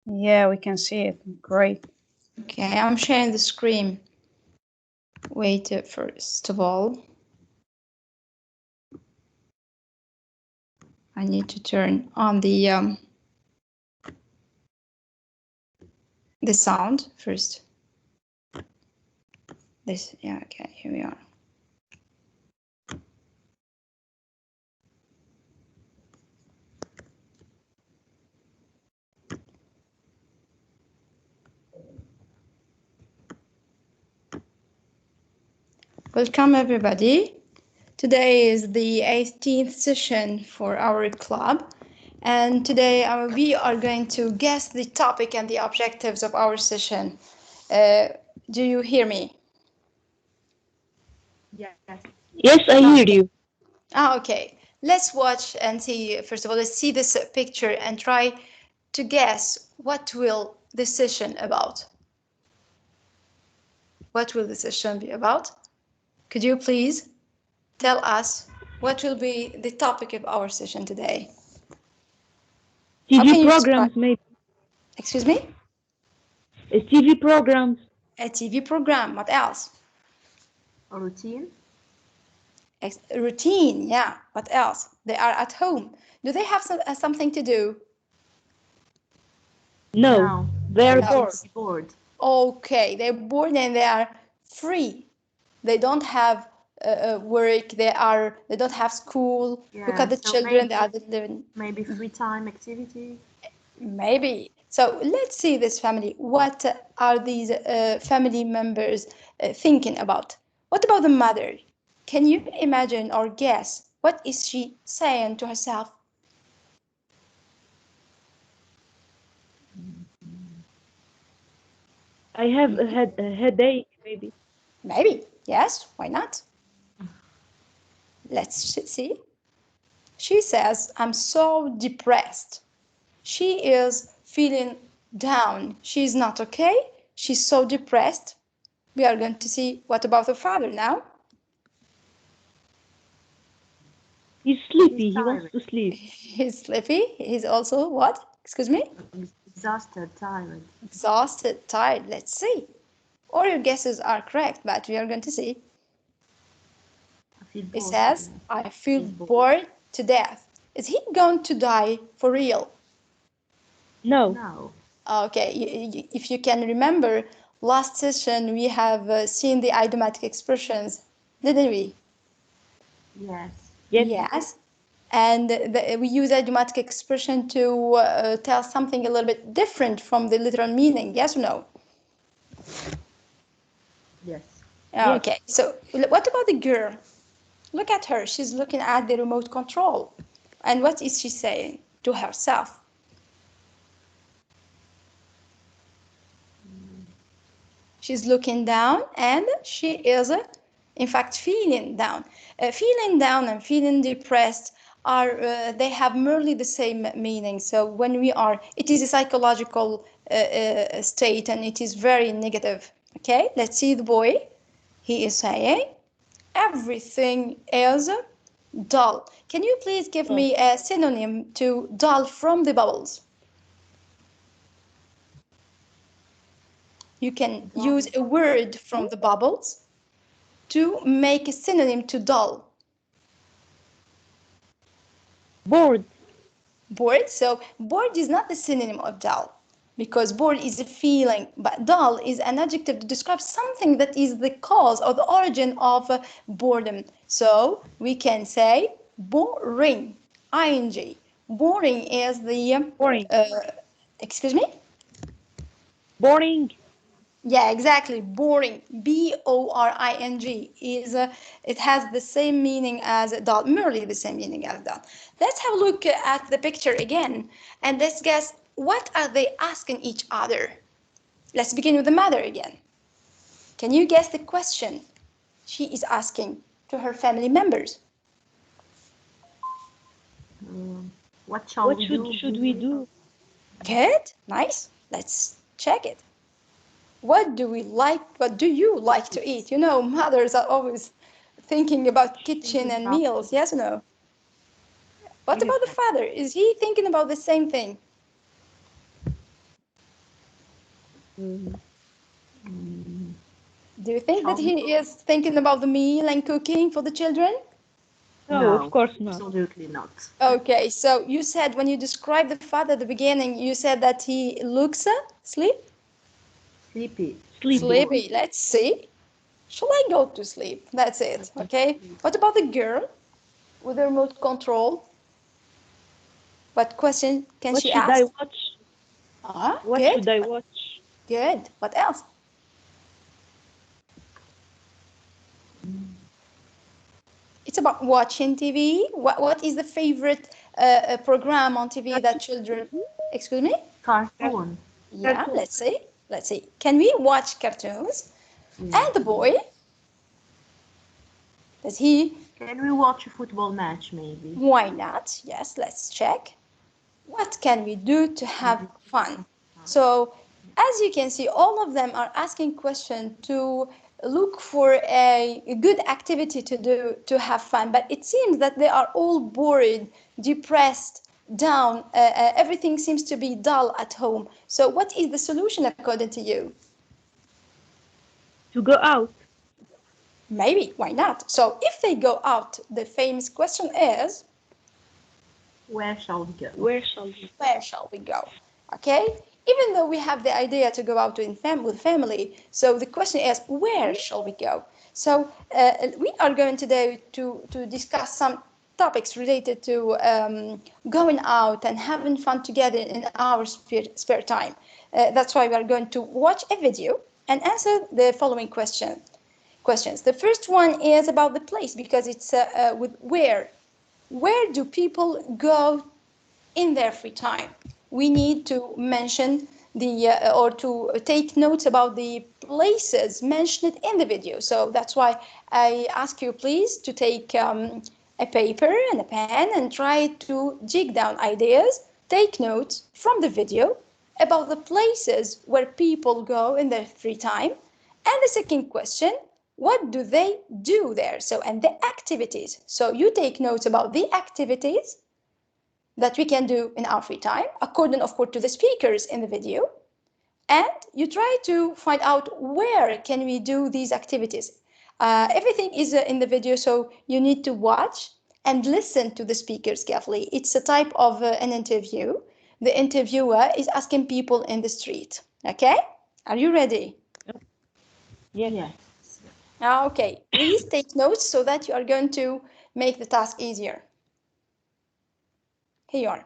Yeah, we can see it. Great. Okay, I'm sharing the screen. Wait, first of all, I need to turn on the sound first. This, yeah, okay, here we are. Welcome everybody. Today is the 18th session for our club, and today we are going to guess the topic and the objectives of our session. Do you hear me? Yes. Yes, I hear you. Okay. Let's watch and see. First of all, let's see this picture and try to guess what will this session about. What will the session be about? Could you please tell us what will be the topic of our session today? How TV can you describe? programs, maybe. Excuse me? TV programs. A TV program. What else? A routine? Routine. Yeah. What else? They are at home. Do they have something to do? No, No. they're They No. seem bored. to be bored. Okay. They're bored and they are free. They don't have work. They don't have school. Look at Yeah, the so children. They are living. maybe free time activities. Maybe. So let's see this family. What are these family members thinking about? What about the mother? Can you imagine or guess what is she saying to herself? I have a headache, maybe. Maybe. Yes, why not? Let's see. She says, I'm so depressed. She is feeling down. She's not okay. She's so depressed. We are going to see what about the father now. He's He's sleepy. He wants tired, to sleep. He's sleepy. He's also what? Excuse me? exhausted, tired. Exhausted, tired. Let's see. All your guesses are correct, but we are going to see. I feel It bored says, today. I feel He's bored. bored to death. Is he going to die for real? No. No. Okay, if you can remember, last session we have seen the idiomatic expressions, didn't we? Yes. Yes. Yes. And we use idiomatic expression to tell something a little bit different from the literal meaning, yes or no? Yes. Yes. Okay, so what about the girl? Look at her. She's looking at the remote control. And what is she saying to herself? She's looking down and she is, in fact, feeling down. Feeling down and feeling depressed are, they have merely the same meaning. So when we are, it is a psychological state and it is very negative. Okay, let's see the boy. He is saying, everything is dull. Can you please give Oh. me a synonym to dull from the bubbles? You can use Dull. a word from the bubbles to make a synonym to dull. Bored. Bored. So bored is not the synonym of dull because bored is a feeling, but dull is an adjective to describe something that is the cause or the origin of boredom. So we can say boring. Ing. Boring is the Boring. uh, excuse me. Boring. Yeah, exactly. Boring. Boring is it has the same meaning as dull, merely the same meaning as dull. Let's have a look at the picture again and let's guess what are they asking each other. Let's begin with the mother again. Can you guess the question she is asking to her family members? What shall What we should do? should we do? Good. Nice. Let's check it. What do we like? What do you like to eat? You know, mothers are always thinking about kitchen Thinking and about meals. Yes or no? What Yes. about the father? Is he thinking about the same thing? Mm, Mm, Do you think that Shopping? he is thinking about the meal and cooking for the children? no, of No, course not. absolutely not. Okay, so you said when you described the father at the beginning, you said that he looks sleep? Sleepy. Sleepy. Sleepy. Let's see. Shall I go to sleep? That's it. Okay. What about the girl with the remote control? What question can What she should I ask? watch? Ah, What good. should I watch? Good. What else? It's about watching TV. What is the favorite program on TV that children? Excuse me? Car- Cartoon. Yeah, Cartoon. let's see. Let's see. Can we watch cartoons? Yes. And the boy, does he? Can we watch a football match, maybe? Why not? Yes, let's check. What can we do to have fun? So, as you can see, all of them are asking questions to look for a good activity to do to have fun. But it seems that they are all bored, depressed, down. Everything seems to be dull at home. So, what is the solution according to you? To go out. Maybe, why not? So, if they go out, the famous question is, Where shall we go? Where shall we? where shall we go? Okay, even though we have the idea to go out with family, so the question is where shall we go? So we are going today to discuss some topics related to going out and having fun together in our spare time. That's why we are going to watch a video and answer the following questions. The first one is about the place because it's with where do people go in their free time. We need to mention the or to take notes about the places mentioned in the video. So that's why I ask you please to take a paper and a pen and try to jig down ideas, take notes from the video about the places where people go in their free time. And the second question, what do they do there? So, and the activities. So you take notes about the activities that we can do in our free time, according, of course, to the speakers in the video. And you try to find out where can we do these activities. Everything is in the video, so you need to watch and listen to the speakers carefully. It's a type of an interview. The interviewer is asking people in the street. Okay? Are you ready? Yes. Yes. Okay. Please take notes so that you are going to make the task easier. Here you are.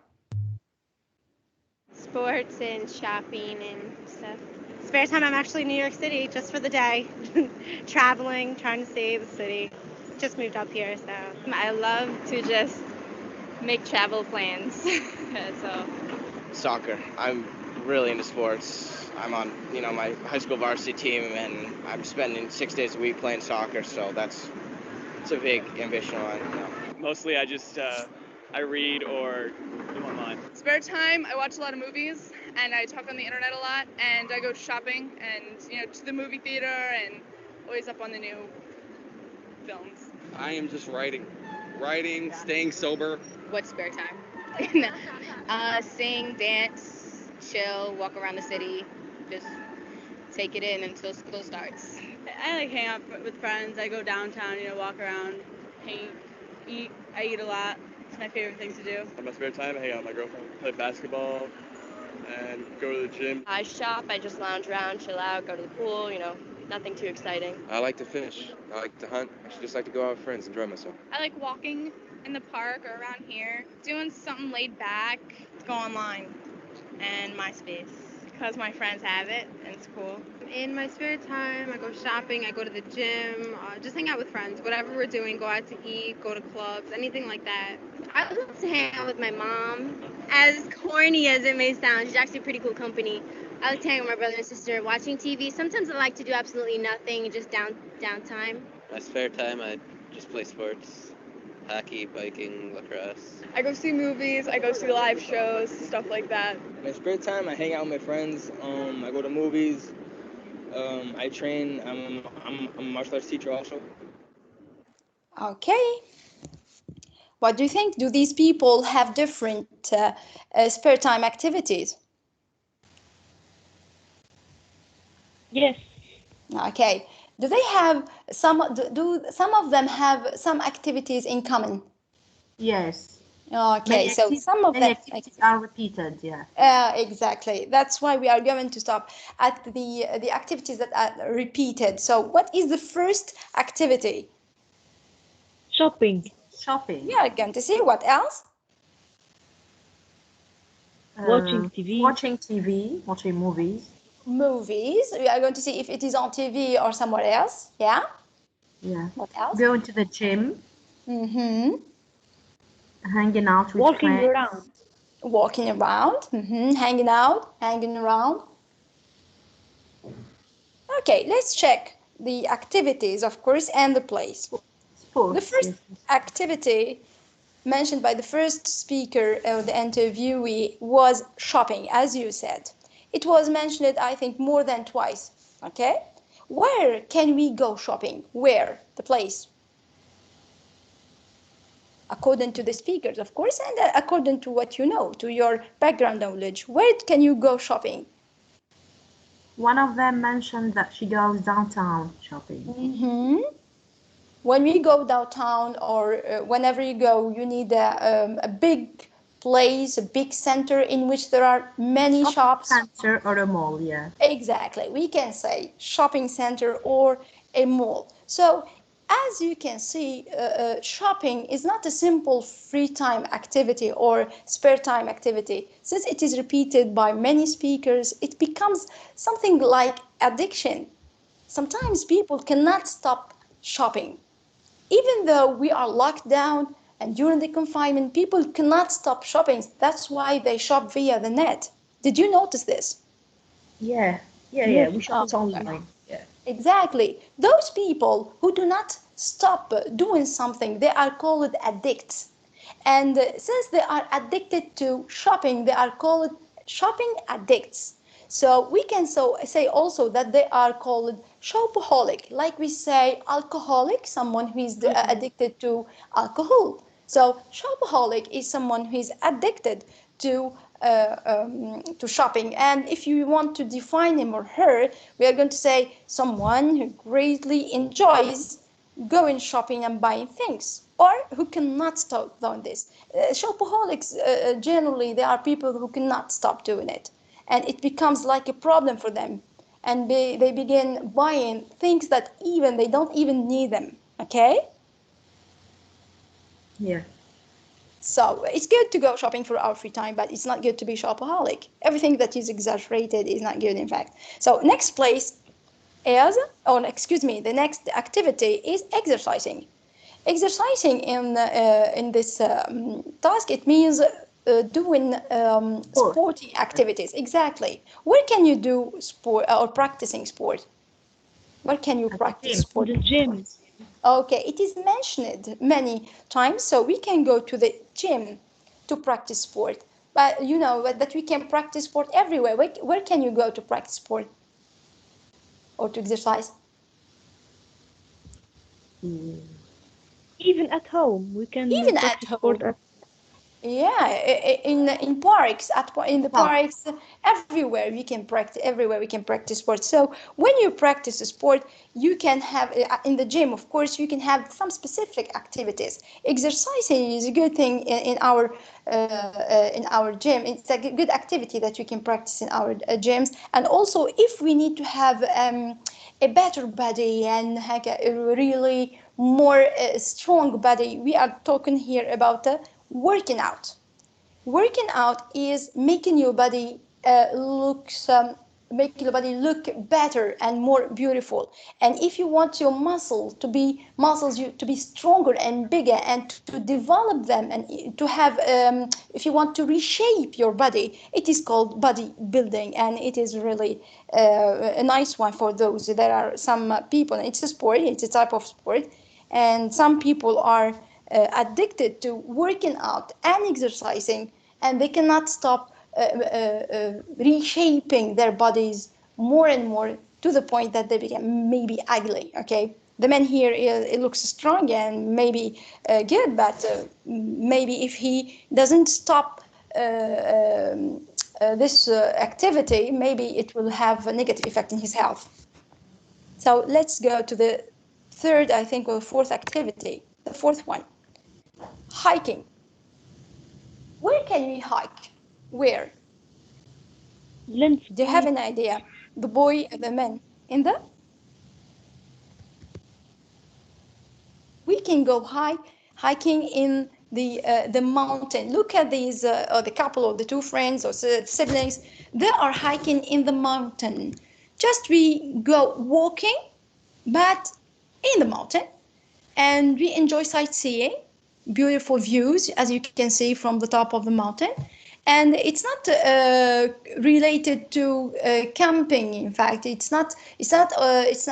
Sports and shopping and stuff. Spare time, I'm actually in New York City just for the day. Traveling, trying to see the city. Just moved up here, so. I love to just make travel plans. So Soccer. I'm really into sports. I'm on, my high school varsity team, and I'm spending 6 days a week playing soccer. So it's a big ambition of mine. Mostly I read or do online. Spare time, I watch a lot of movies and I talk on the internet a lot and I go shopping and to the movie theater and always up on the new films. I am just writing, staying sober. What spare time? Sing, dance, chill, walk around the city, just take it in until school starts. I like hang out with friends. I go downtown, walk around, hang, eat. I eat a lot. It's my favorite thing to do. In my spare time, I hang out with my girlfriend, play basketball, and go to the gym. I shop, I just lounge around, chill out, go to the pool, nothing too exciting. I like to fish. I like to hunt. I just like to go out with friends, enjoy myself. I like walking in the park or around here, doing something laid back. Go online and MySpace because my friends have it and it's cool. In my spare time, I go shopping, I go to the gym, just hang out with friends. Whatever we're doing, go out to eat, go to clubs, anything like that. I love to hang out with my mom. As corny as it may sound, she's actually pretty cool company. I like to hang with my brother and sister, watching TV. Sometimes I like to do absolutely nothing, just downtime. My spare time, I just play sports, hockey, biking, lacrosse. I go see movies, I go see live shows, stuff like that. My spare time, I hang out with my friends. I go to movies. I train. I'm a martial arts teacher also. Okay. What do you think? Do these people have different spare time activities? Yes. Okay. Do they have do some of them have some activities in common? Yes. Okay, so some of Many them. activities are repeated. Yeah. Exactly. That's why we are going to stop at the activities that are repeated. So, what is the first activity? Shopping. Shopping. We are going to see what else? Watching TV. Watching TV. Watching movies. Movies. We are going to see if it is on TV or somewhere else. Yeah. Yeah. What else? Going to the gym. Mm-hmm. Hanging out with Walking friends. around. Walking around. Mm-hmm. Hanging out. Hanging around. Okay, let's check the activities, of course, and the place. The Sports. first Yes. activity mentioned by the first speaker or the interviewee was shopping, as you said. It was mentioned, I think, more than twice. Okay? Where can we go shopping? Where? The place. According to the speakers, of course, and according to what you know, to your background knowledge. Where can you go shopping? One of them mentioned that she goes downtown shopping. Mm-hmm. When we go downtown or whenever you go, you need a big place, a big center in which there are many shops. Center or a mall, yeah. Exactly. We can say shopping center or a mall. So as you can see, shopping is not a simple free time activity or spare time activity. Since it is repeated by many speakers, it becomes something like addiction. Sometimes people cannot stop shopping. Even though we are locked down and during the confinement, people cannot stop shopping. That's why they shop via the net. Did you notice this? Yeah. Yes. We shop online. Yeah. Exactly. Those people who do not stop doing something, they are called addicts. And since they are addicted to shopping, they are called shopping addicts. So we can say also that they are called shopaholic, like we say alcoholic, someone who is addicted to alcohol. So shopaholic is someone who is addicted to shopping. And if you want to define him or her, we are going to say someone who greatly enjoys going shopping and buying things, or who cannot stop doing this. Shopaholics, generally, they are people who cannot stop doing it. And it becomes like a problem for them. And they begin buying things that even they don't even need them. Okay? Yeah. So it's good to go shopping for our free time, but it's not good to be shopaholic. Everything that is exaggerated is not good, in fact. So next place is, oh, excuse me, the next activity is exercising. Exercising in this task, it means doing sporting activities. Exactly. Where can you do sport or practicing sport? Where can you practice sport? The gym. Okay, it is mentioned many times, so we can go to the gym to practice sport. But you know that we can practice sport everywhere. Where can you go to practice sport or to exercise? Even at home, we can Even at practice sport home. at. Yeah, in parks, in the parks, everywhere we can practice. Everywhere we can practice sports. So when you practice a sport, you can have in the gym. Of course, you can have some specific activities. Exercising is a good thing in our gym. It's a good activity that we can practice in our gyms. And also, if we need to have a better body and like a really more strong body, we are talking here about working out. Working out is making your body make your body look better and more beautiful. And if you want your muscles to be stronger and bigger and to develop them and to have if you want to reshape your body, it is called bodybuilding, and it is really a nice one for those. There are some people, it's a sport, it's a type of sport, and some people are addicted to working out and exercising, and they cannot stop reshaping their bodies more and more to the point that they become maybe ugly. Okay, the man here it looks strong and maybe good, but maybe if he doesn't stop this activity, maybe it will have a negative effect in his health. So let's go to the third, I think, or fourth activity. The fourth one, hiking. Where can we hike? Where? Do you have an idea? The boy, the man, in the? We can go hiking in the mountain. Look at these, or the couple or the two friends or siblings. They are hiking in the mountain. Just we go walking, but in the mountain, and we enjoy sightseeing, beautiful views, as you can see from the top of the mountain. And it's not related to camping. In fact, it's not.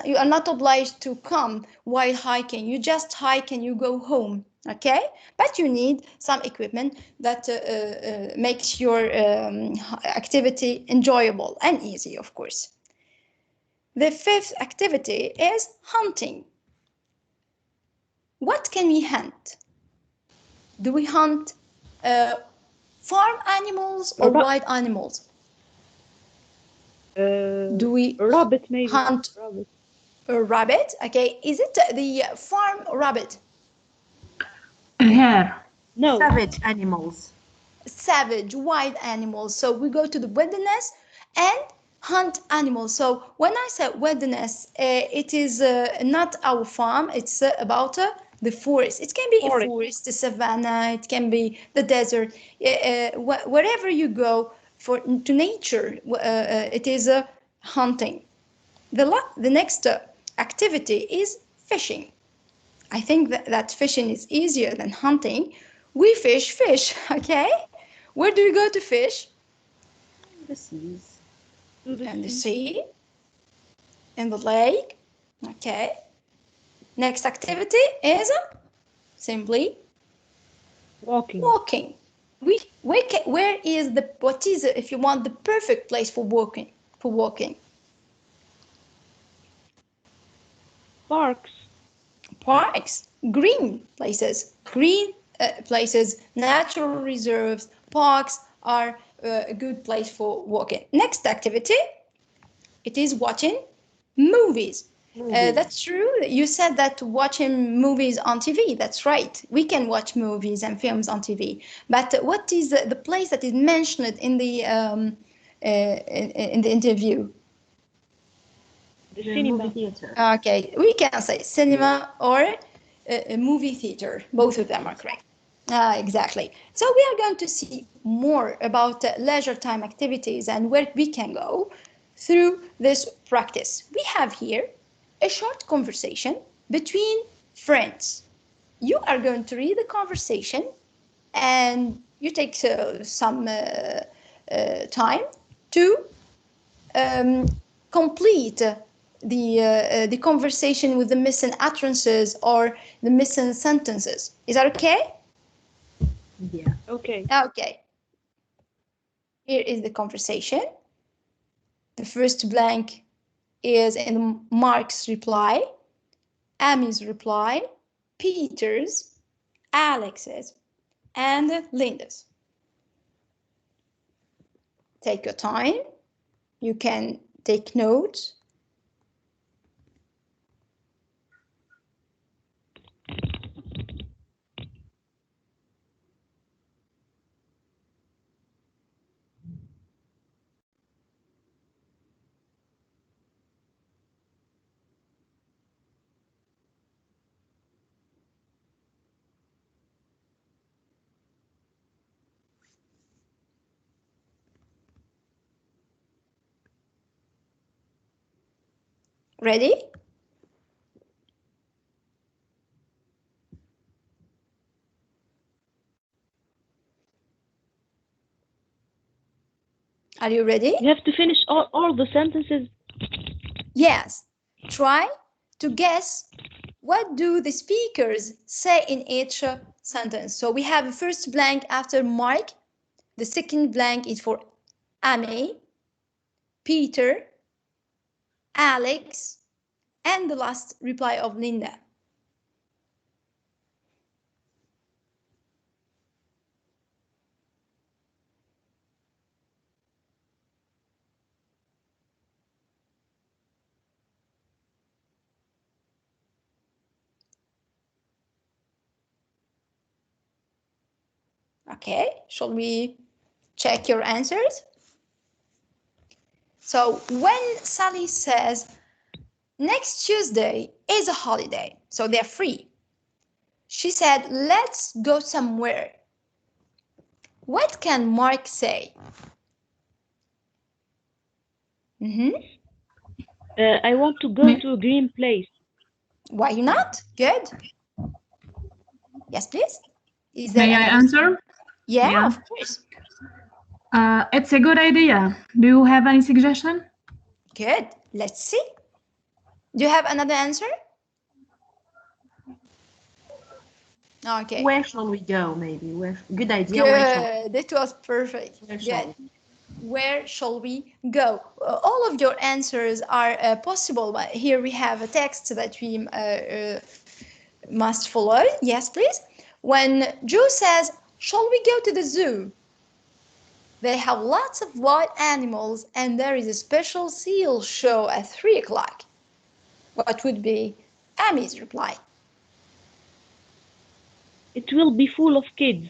You are not obliged to come while hiking. You just hike and you go home. Okay, but you need some equipment that makes your activity enjoyable and easy, of course. The fifth activity is hunting. What can we hunt? Do we hunt farm animals or wild animals? Do we rabbit maybe? Hunt a rabbit? Okay, is it the farm rabbit? Hare. No. Savage animals. Savage, wild animals. So we go to the wilderness and hunt animals. So when I say wilderness, it is not our farm. It's about the forest. It can be a forest, the savannah. It can be the desert. Wherever you go to nature, it is hunting. The next activity is fishing. I think that fishing is easier than hunting. We fish, okay? Where do we go to fish? The seas. In the sea, in the lake, okay? Next activity is simply walking. Where is what is, if you want, the perfect place for walking? Parks, green places, natural reserves, parks are a good place for walking. Next activity, it is watching movies. That's true. You said that watching movies on TV. That's right. We can watch movies and films on TV. But what is the place that is mentioned in the interview? The cinema. Movie theater. Okay, we can say cinema or a movie theater. Both of them are correct. Exactly. So we are going to see more about leisure time activities and where we can go through this practice. We have here a short conversation between friends. You are going to read the conversation and you take some time to complete the conversation with the missing utterances or the missing sentences. Is that okay? Yeah. Okay. Okay. Here is the conversation. The first blank is in Mark's reply, Amy's reply, Peter's, Alex's, and Linda's. Take your time. You can take notes. Ready? Are you ready? You have to finish all the sentences. Yes. Try to guess what do the speakers say in each sentence. So we have a first blank after Mark. The second blank is for Amy, Peter, Alex, and the last reply of Linda. Okay, shall we check your answers? So when Sally says next Tuesday is a holiday, so they're free, she said, let's go somewhere. What can Mark say? I want to go to a green place. Why not? Good. Yes, please. Is there May I answer? Yeah, of course. It's a good idea. Do you have any suggestion? Good. Let's see. Do you have another answer? Okay. Where shall we go? Maybe. Where? Good idea. Where shall Good. It was perfect. Where shall Good. Where shall we go? All of your answers are possible, but here we have a text that we must follow. Yes, please. When Joe says, shall we go to the zoo? They have lots of wild animals and there is a special seal show at 3 o'clock. What would be Amy's reply? It will be full of kids.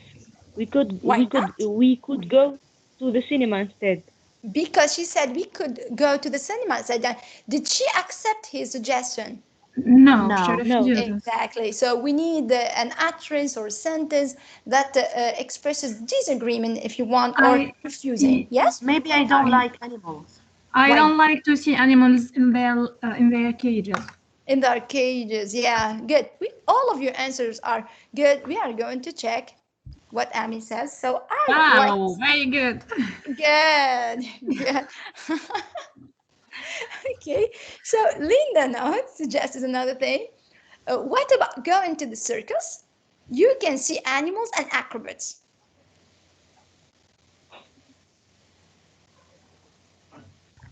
We could go to the cinema instead. Because she said we could go to the cinema. Did she accept his suggestion? No, she refuses. Exactly. So we need an utterance or sentence that expresses disagreement, if you want, or refusing. Yes. Maybe I don't like animals. I don't like to see animals in their cages. In their cages, yeah, good. All of your answers are good. We are going to check what Amy says. So Wow, very good. Good. Good. Okay. So Linda now suggests another thing. What about going to the circus? You can see animals and acrobats.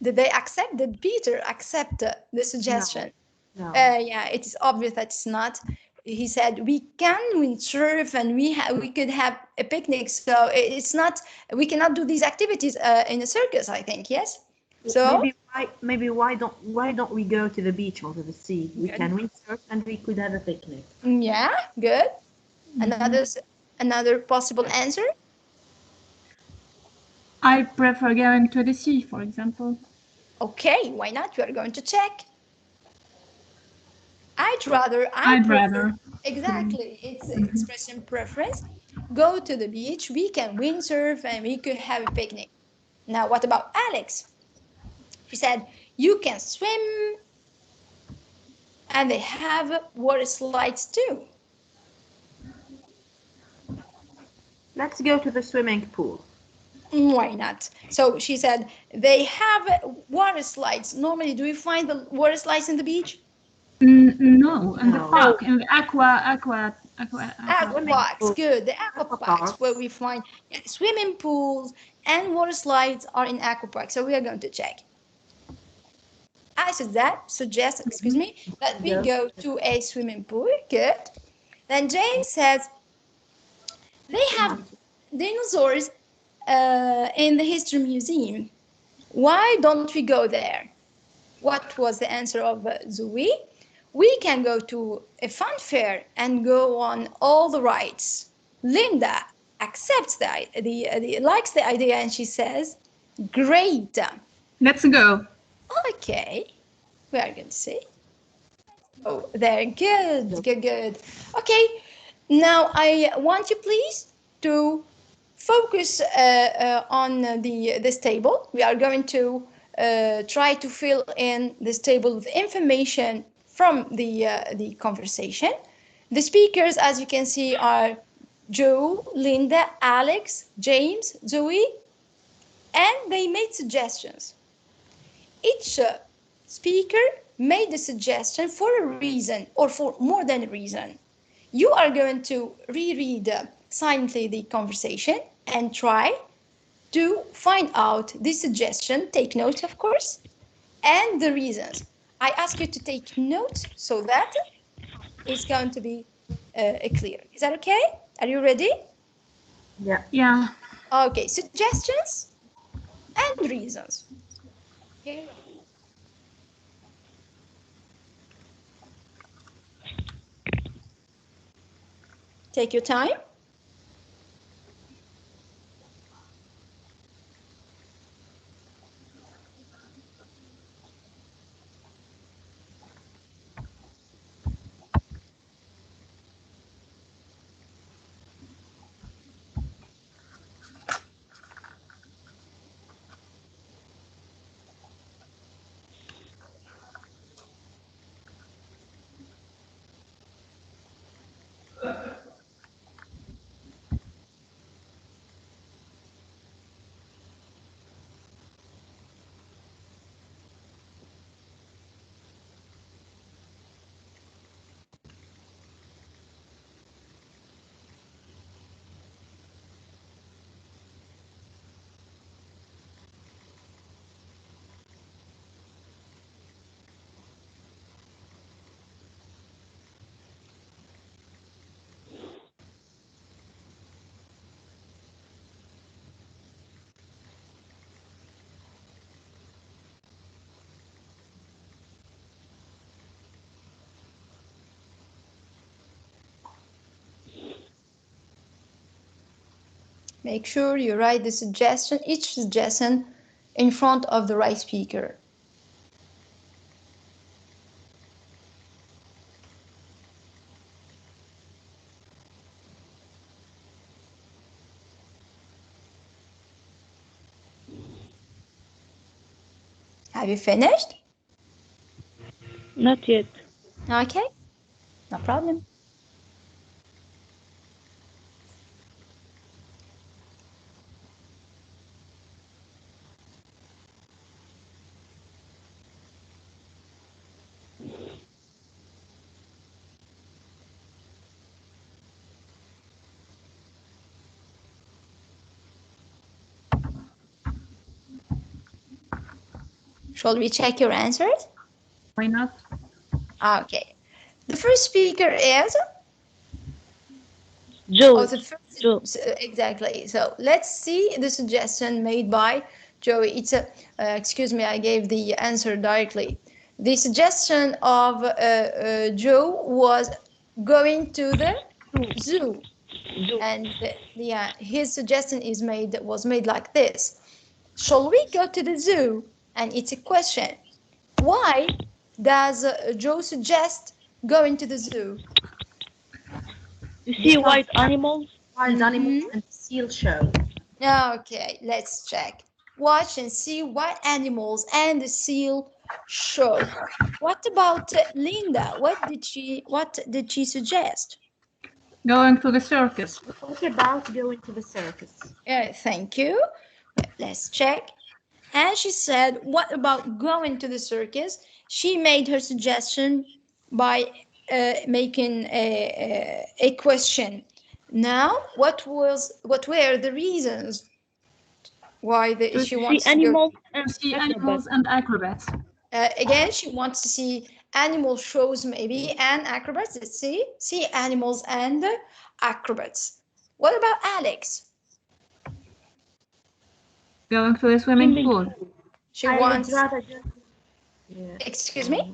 Did they accept? Did Peter accept the suggestion? No. Yeah, it is obvious that it's not. He said we can windsurf and we could have a picnic. So it's not. We cannot do these activities in a circus, I think. Yes. So maybe why don't we go to the beach or to the sea? We can windsurf and we could have a picnic. Yeah, good. Another possible answer. I prefer going to the sea, for example. Okay, why not? We are going to check. I'd rather. Exactly. It's expressing preference. Go to the beach. We can windsurf and we could have a picnic. Now, what about Alex? She said, you can swim and they have water slides too. Let's go to the swimming pool. Why not? So she said, they have water slides. Normally, do you find the water slides in the beach? No, in the park, in the aqua parks, good. The aqua parks where we find swimming pools and water slides are in aqua parks. So we are going to check. I suggest, excuse me, that we go to a swimming pool. Good. Then James says they have dinosaurs in the history museum. Why don't we go there? What was the answer of Zoe? We can go to a fun fair and go on all the rides. Linda accepts likes the idea and she says, great. Let's go. Okay, we are going to see. Oh, they're good. Okay, now I want you please to focus on this table. We are going to try to fill in this table with information from the conversation. The speakers, as you can see, are Joe, Linda, Alex, James, Zoe, and they made suggestions. Each speaker made a suggestion for a reason or for more than a reason. You are going to reread silently the conversation and try to find out the suggestion, take notes of course, and the reasons. I ask you to take notes so that it's going to be clear. Is that okay? Are you ready? Yeah. Okay, suggestions and reasons. Here. Take your time. Make sure you write the suggestion, each suggestion in front of the right speaker. Have you finished? Not yet. Okay, no problem. Shall we check your answers? Why not? Okay. The first speaker is Joe. Oh, the first, Joe. exactly. So let's see the suggestion made by Joey. It's a, excuse me, I gave the answer directly. The suggestion of Joe was going to the zoo. And yeah, his suggestion was made like this. Shall we go to the zoo? And it's a question. Why does Joe suggest going to the zoo? You see wild animals? Wild animals and seal show. Okay, let's check. Watch and see wild animals and the seal show. What about Linda? What did she suggest? Going to the circus. What about going to the circus? Thank you. Let's check. And she said, what about going to the circus? She made her suggestion by making a question. Now, what were the reasons why she wants to go? To see animals and acrobats. Again, she wants to see animal shows maybe and acrobats. Let's see animals and acrobats. What about Alex? Going to the swimming pool. She wants. Excuse me?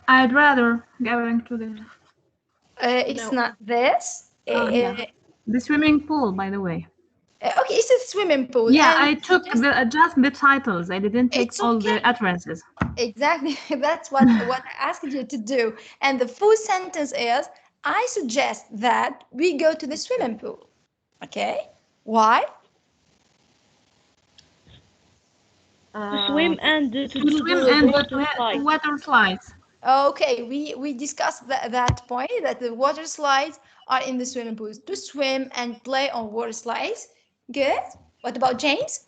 I'd rather going to the. It's not this. Yeah. The swimming pool, by the way. Okay, it's a swimming pool. Yeah, I took just the titles. I didn't take all the utterances. Exactly. That's what I asked you to do. And the full sentence is, I suggest that we go to the swimming pool. Okay? Why? To swim and to do the water slides. Okay, we discussed that point, that the water slides are in the swimming pools. To swim and play on water slides. Good. What about James?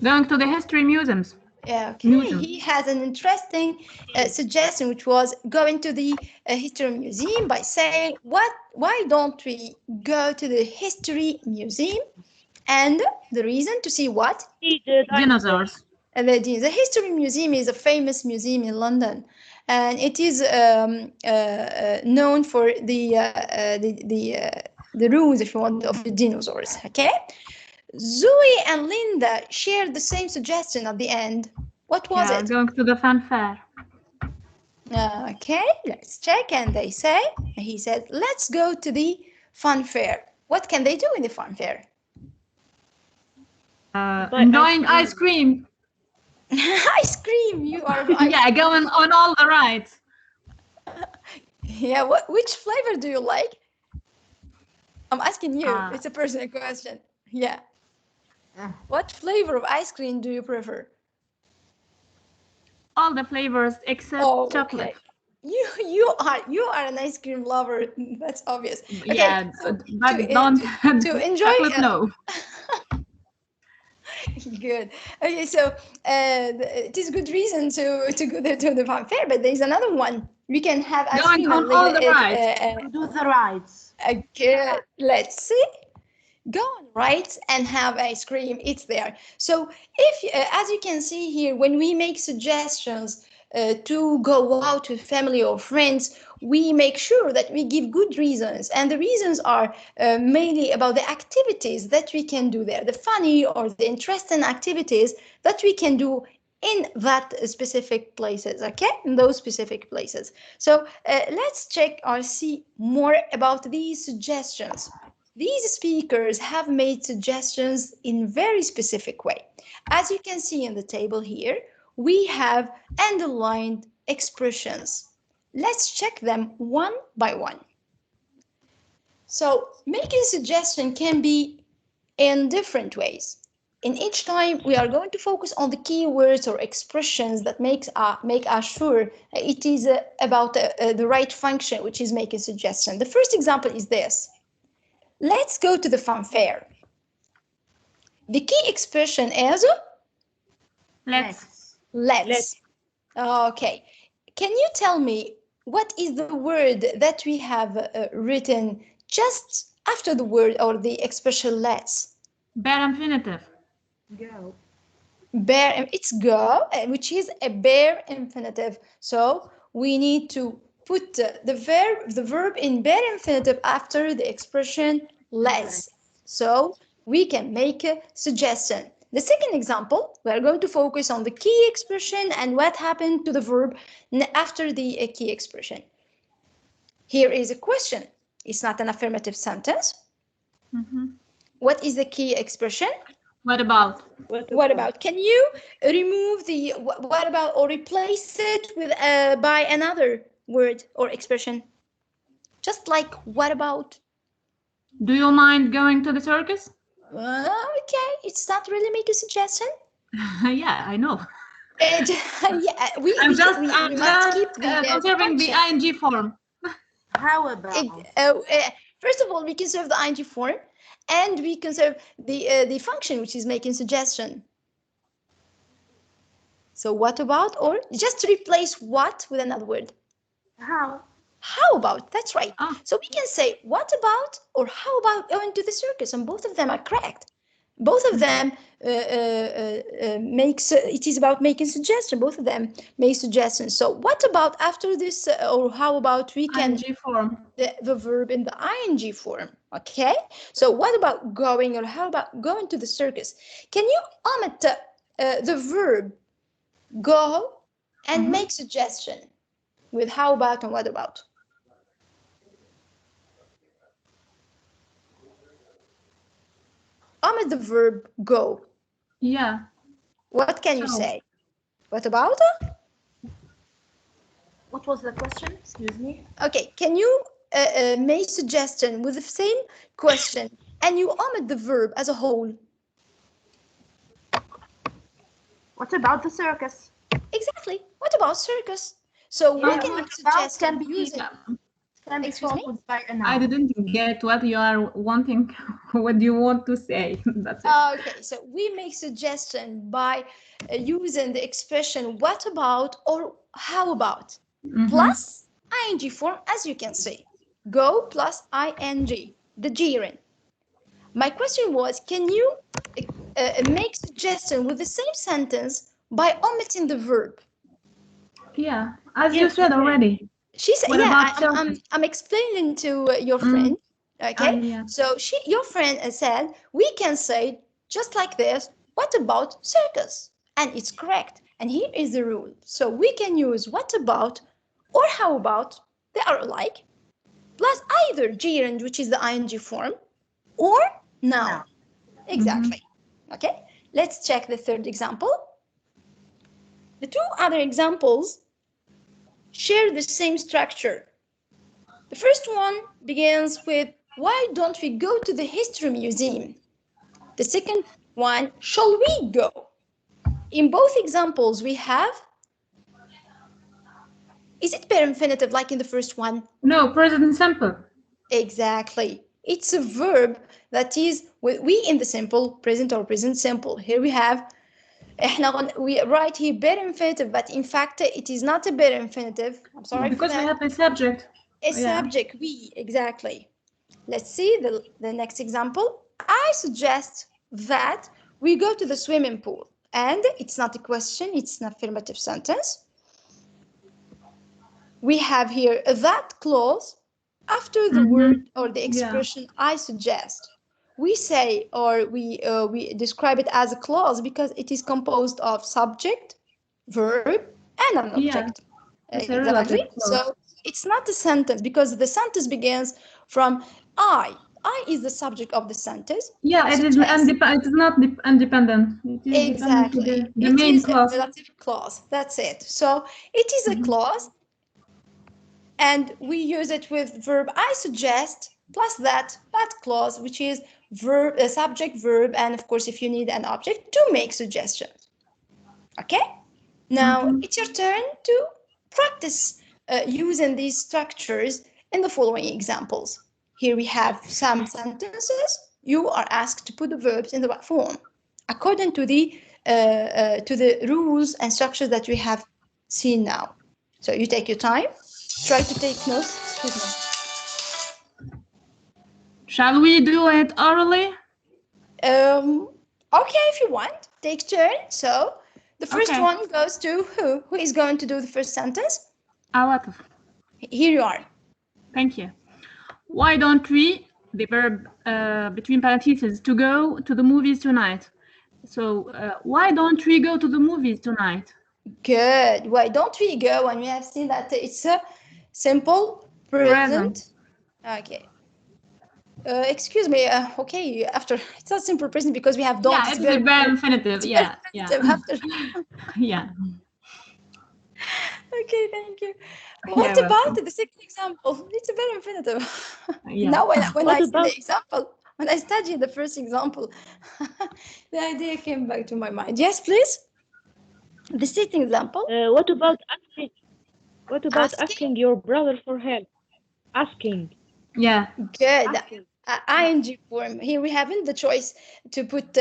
Going to the history museums. Yeah, okay. He has an interesting suggestion, which was going to the history museum by saying, why don't we go to the history museum? And the reason to see what? Dinosaurs. The History Museum is a famous museum in London, and it is known for the ruins, if you want, of the dinosaurs. Okay, Zoe and Linda shared the same suggestion at the end. What was it? Going to the fun fair. Okay, let's check. And he said, let's go to the fun fair. What can they do in the fun fair? Enjoying ice cream. Ice cream, you are yeah, going on all the rides. Yeah, which flavor do you like? I'm asking you. It's a personal question. Yeah. What flavor of ice cream do you prefer? All the flavors except chocolate. You are an ice cream lover. That's obvious. Okay, yeah, so but don't to enjoy chocolate, no. Good. Okay, so it is good reason to go there to the fun fair, but there's another one. We can have ice going cream on all the rides. Do the rides. Okay, let's see. Go on rides and have ice cream. It's there. So if, as you can see here, when we make suggestions to go out with family or friends, we make sure that we give good reasons. And the reasons are mainly about the activities that we can do there, the funny or the interesting activities that we can do in that specific places, okay? In those specific places. So let's check or see more about these suggestions. These speakers have made suggestions in very specific way. As you can see in the table here, we have underlined expressions. Let's check them one by one. So making suggestion can be in different ways. In each time, we are going to focus on the keywords or expressions that make us sure it is about the right function, which is making suggestion. The first example is this. Let's go to the fanfare. The key expression is let's. Okay. Can you tell me what is the word that we have written just after the word or the expression let's? Bare infinitive. Go. Bare, it's go, which is a bare infinitive. So we need to put the verb in bare infinitive after the expression let's. So we can make a suggestion. The second example, we are going to focus on the key expression and what happened to the verb after the key expression. Here is a question. It's not an affirmative sentence. What is the key expression? What about? What about? Can you remove the what about or replace it with by another word or expression? Just like what about? Do you mind going to the circus? Okay, it's not really make a suggestion. Yeah, I know. Yeah, we must keep conserving the ing form. How about? First of all, we conserve the ing form, and we conserve the function, which is making suggestion. So what about, or just replace what with another word? How? How about? That's right. So we can say what about or how about going to the circus, and both of them are correct. Both of them makes it is about making suggestion. Both of them make suggestions. So what about after this or how about we can ing form the verb in the ing form. Okay. So what about going or how about going to the circus? Can you omit the verb go and make suggestion with how about and what about? Omit the verb go. Yeah. What can you say? What about? What was the question? Excuse me. Okay, can you make suggestion with the same question and you omit the verb as a whole? What about the circus? Exactly. What about circus? So we can suggest can be using. Can be followed by a noun. I didn't get what you are wanting. What do you want to say? That's it. Okay, so we make suggestion by using the expression what about or how about plus ing form, as you can see. Go plus ing, the gerund. My question was, can you make suggestion with the same sentence by omitting the verb? Yeah, as you said already. She said, yeah, I'm explaining to your friend. Okay, yeah. so your friend said, we can say just like this, what about circus? And it's correct. And here is the rule. So we can use what about or how about, they are alike, plus either gerund, which is the ing form, or noun. Exactly. Okay, let's check the third example. The two other examples share the same structure. The first one begins with, why don't we go to the history museum? The second one, shall we go? In both examples we have, is it bare infinitive like in the first one? No, present simple. Exactly. It's a verb that is, we in the simple, present or present simple. Here we have, we write here bare infinitive, but in fact it is not a bare infinitive. I'm sorry because for that. we have a subject. A subject, we, exactly. Let's see the next example. I suggest that we go to the swimming pool. And it's not a question, it's an affirmative sentence. We have here that clause after the word or the expression I suggest. We say, or we describe it as a clause because it is composed of subject, verb, and an object. Exactly. So it's not a sentence because the sentence begins from I I is the subject of the sentence. Yeah, it is not independent. It is exactly. the main clause. A relative clause. That's it. So it is a clause, and we use it with verb I suggest plus that clause, which is verb, subject, verb, and of course, if you need an object to make suggestions. Okay. Now it's your turn to practice using these structures in the following examples. Here we have some sentences. You are asked to put the verbs in the right form according to the rules and structures that we have seen now. So you take your time. Try to take notes. Excuse me. Shall we do it orally? Okay, if you want. Take turn. So the first one goes to who? Who is going to do the first sentence? Awatif. Here you are. Thank you. Why don't we, the verb between parentheses, to go to the movies tonight? So why don't we go to the movies tonight? Good. Why don't we go? And we have seen that it's a simple present. Okay. Excuse me. Okay. After it's a simple present because we have don't. Yeah, it's a verb infinitive. Yeah. After. Yeah. Okay. Thank you. What about the second example? It's a verb infinitive. Yeah. Now when I see the example, when I studied the first example, the idea came back to my mind. Yes, please. The second example. What about asking? What about asking your brother for help? Asking. Yeah. Good. ING form. Here we haven't the choice to put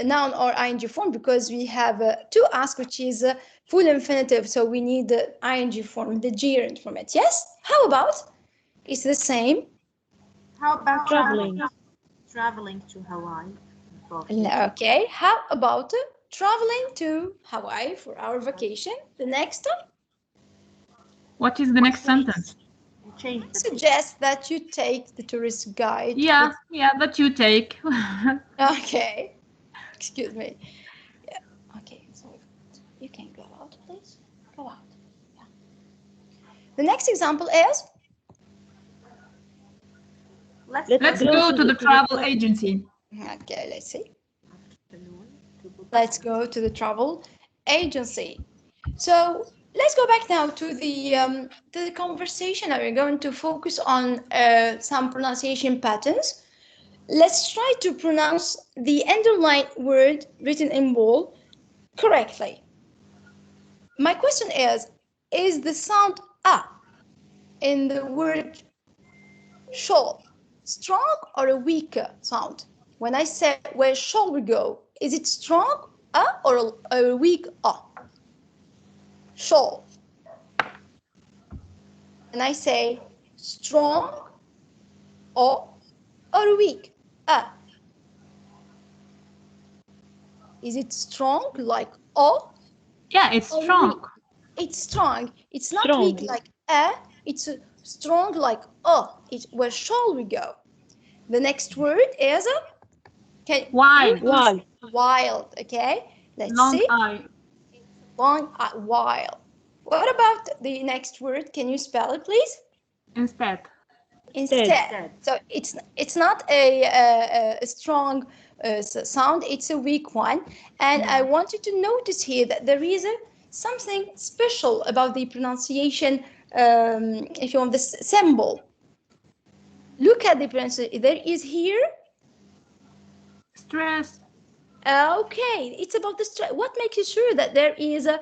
noun or ING form because we have to ask, which is full infinitive. So we need the ING form, the gerund from it. Yes. How about? It's the same. How about traveling? Traveling to Hawaii. Okay. How about traveling to Hawaii for our vacation? The next one. What is the next sentence? Suggest that you take the tourist guide. Yeah, that you take. Okay. Excuse me. Yeah. Okay, so you can go out, please. Go out. Yeah. The next example is? Let's go to the travel agency. Okay, let's see. Let's go to the travel agency. So let's go back now to the conversation, and we're going to focus on some pronunciation patterns. Let's try to pronounce the underlined word written in bold correctly. My question is the sound A in the word shall strong or a weaker sound? When I say where shall we go, is it strong A or a weak A? Shall. And I say strong or weak. Is it strong like O? Yeah, it's strong. Weak? It's strong. It's not strong. Weak like it's strong like O. Where shall we go? The next word is wild. Wild. Okay. Let's long see. I. Long I. Wild. What about the next word? Can you spell it, please? Instead. So it's not a strong sound. It's a weak one. And I want you to notice here that there is something special about the pronunciation. If you want this symbol, look at the pronunciation. There is here stress. Okay, it's about the stress. What makes you sure that there is a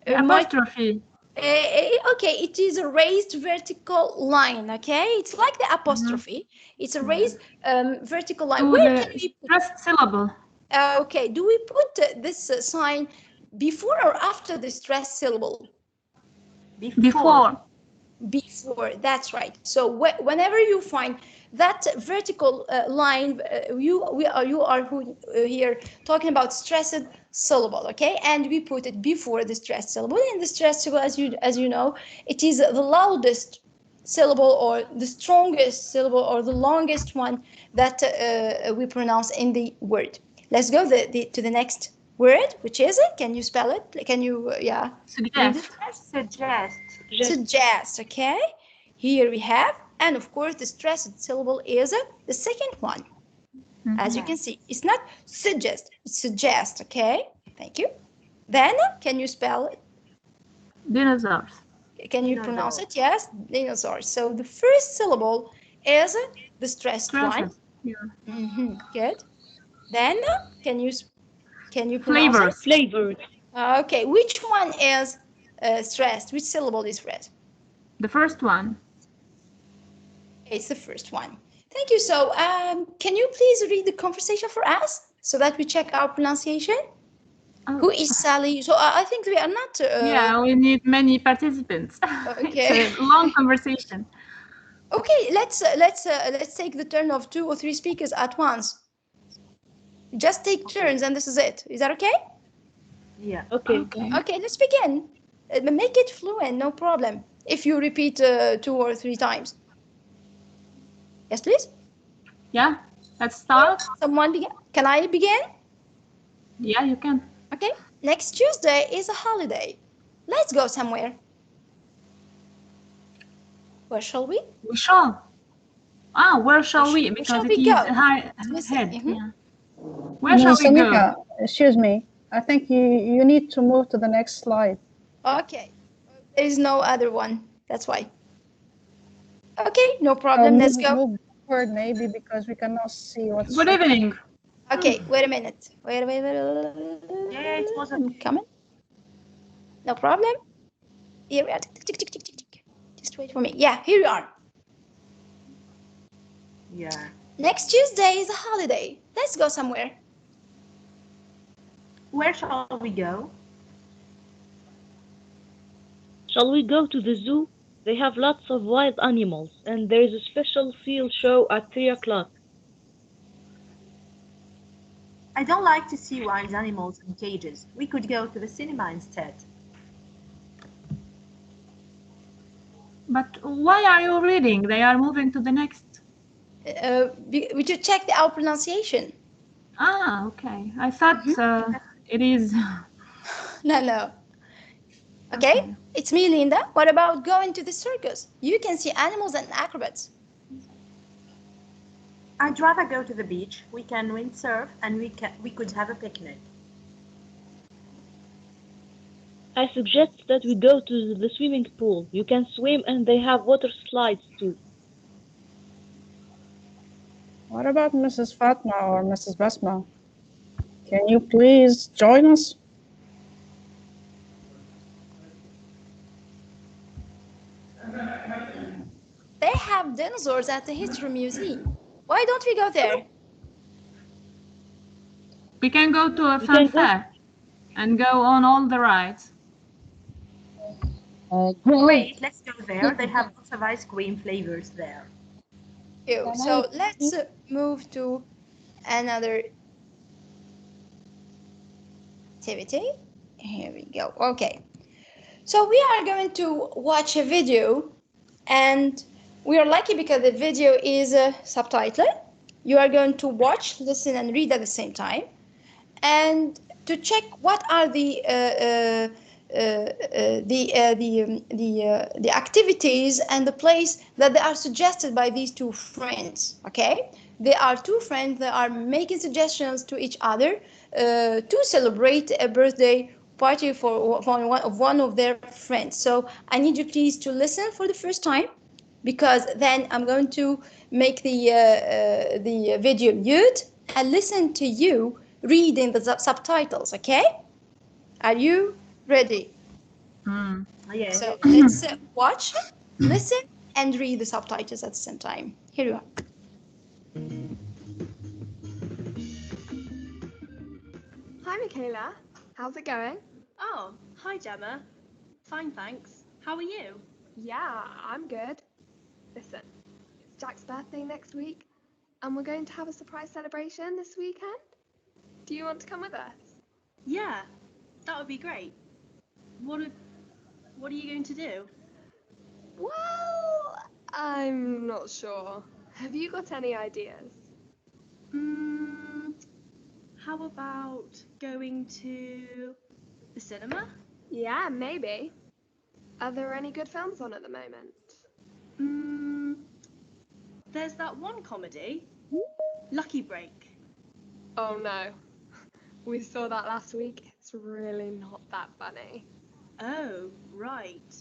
apostrophe? Okay, it is a raised vertical line. Okay, it's like the apostrophe. It's a raised vertical line. Where can we put stressed syllable? Okay, do we put this sign before or after the stressed syllable? Before. That's right. So whenever you find that vertical line, you are here talking about stressed syllable, okay? And we put it before the stressed syllable. And the stressed syllable, as you know, it is the loudest syllable or the strongest syllable or the longest one that we pronounce in the word. Let's go to the next word, which is it? Can you spell it? Can you, Suggest. Suggest, okay? Here we have And of course, the stressed syllable is the second one. As you can see, it's not suggest, it's suggest, okay? Thank you. Then, can you spell it? Dinosaurs. Can you pronounce it? Yes, dinosaurs. So the first syllable is the stressed one. Yeah. Good. Then, can you pronounce it? Flavors. Okay, which one is stressed? Which syllable is stressed? The first one. It's the first one. Thank you. So, can you please read the conversation for us so that we check our pronunciation? Who is Sally? So I think we are not. Yeah, we need many participants. Okay. It's a long conversation. Okay, let's take the turn of 2 or 3 speakers at once. Just take turns, and this is it. Is that okay? Yeah. Okay. Okay, let's begin. Make it fluent, no problem. If you repeat 2 or 3 times. Yes, please. Yeah, let's start. Someone begin. Can I begin? Yeah, you can. Okay. Next Tuesday is a holiday. Let's go somewhere. Where shall we? We shall. Where shall we? Because it is ahead. Yeah. Where shall we Samiha, go? excuse me. I think you need to move to the next slide. Okay. There is no other one. That's why. Okay, no problem. Let's go. Move forward maybe because we cannot see what's. Good evening. Okay, wait a minute. Wait. Yeah, it was I'm coming. No problem. Here we are. Just wait for me. Yeah, here we are. Yeah. Next Tuesday is a holiday. Let's go somewhere. Where shall we go? Shall we go to the zoo? They have lots of wild animals, and there is a special seal show at 3 o'clock. I don't like to see wild animals in cages. We could go to the cinema instead. But why are you reading? They are moving to the next. We should check our pronunciation. Okay. I thought it is. No. Okay, it's me, Linda. What about going to the circus? You can see animals and acrobats. I'd rather go to the beach. We can windsurf and we could have a picnic. I suggest that we go to the swimming pool. You can swim and they have water slides too. What about Mrs. Fatma or Mrs. Basma? Can you please join us? They have dinosaurs at the History Museum. Why don't we go there? We can go to a fun fair and go on all the rides. Great, let's go there. They have lots of ice cream flavors there. So let's move to another activity. Here we go. Okay. So we are going to watch a video, and we are lucky because the video is subtitled. You are going to watch, listen, and read at the same time, and to check what are the activities and the place that they are suggested by these 2 friends. Okay, they are 2 friends that are making suggestions to each other to celebrate a birthday party for one of their friends. So I need you please to listen for the first time, because then I'm going to make the video mute and listen to you reading the subtitles. Okay, are you ready? Yeah. So let's watch, listen, and read the subtitles at the same time. Here you are. Hi, Michaela. How's it going? Oh, hi, Gemma. Fine, thanks. How are you? Yeah, I'm good. Listen, it's Jack's birthday next week, and we're going to have a surprise celebration this weekend. Do you want to come with us? Yeah, that would be great. What are you going to do? Well, I'm not sure. Have you got any ideas? How about going to the cinema? Yeah, maybe. Are there any good films on at the moment? There's that one comedy, Lucky Break. Oh no. We saw that last week. It's really not that funny. Oh, right.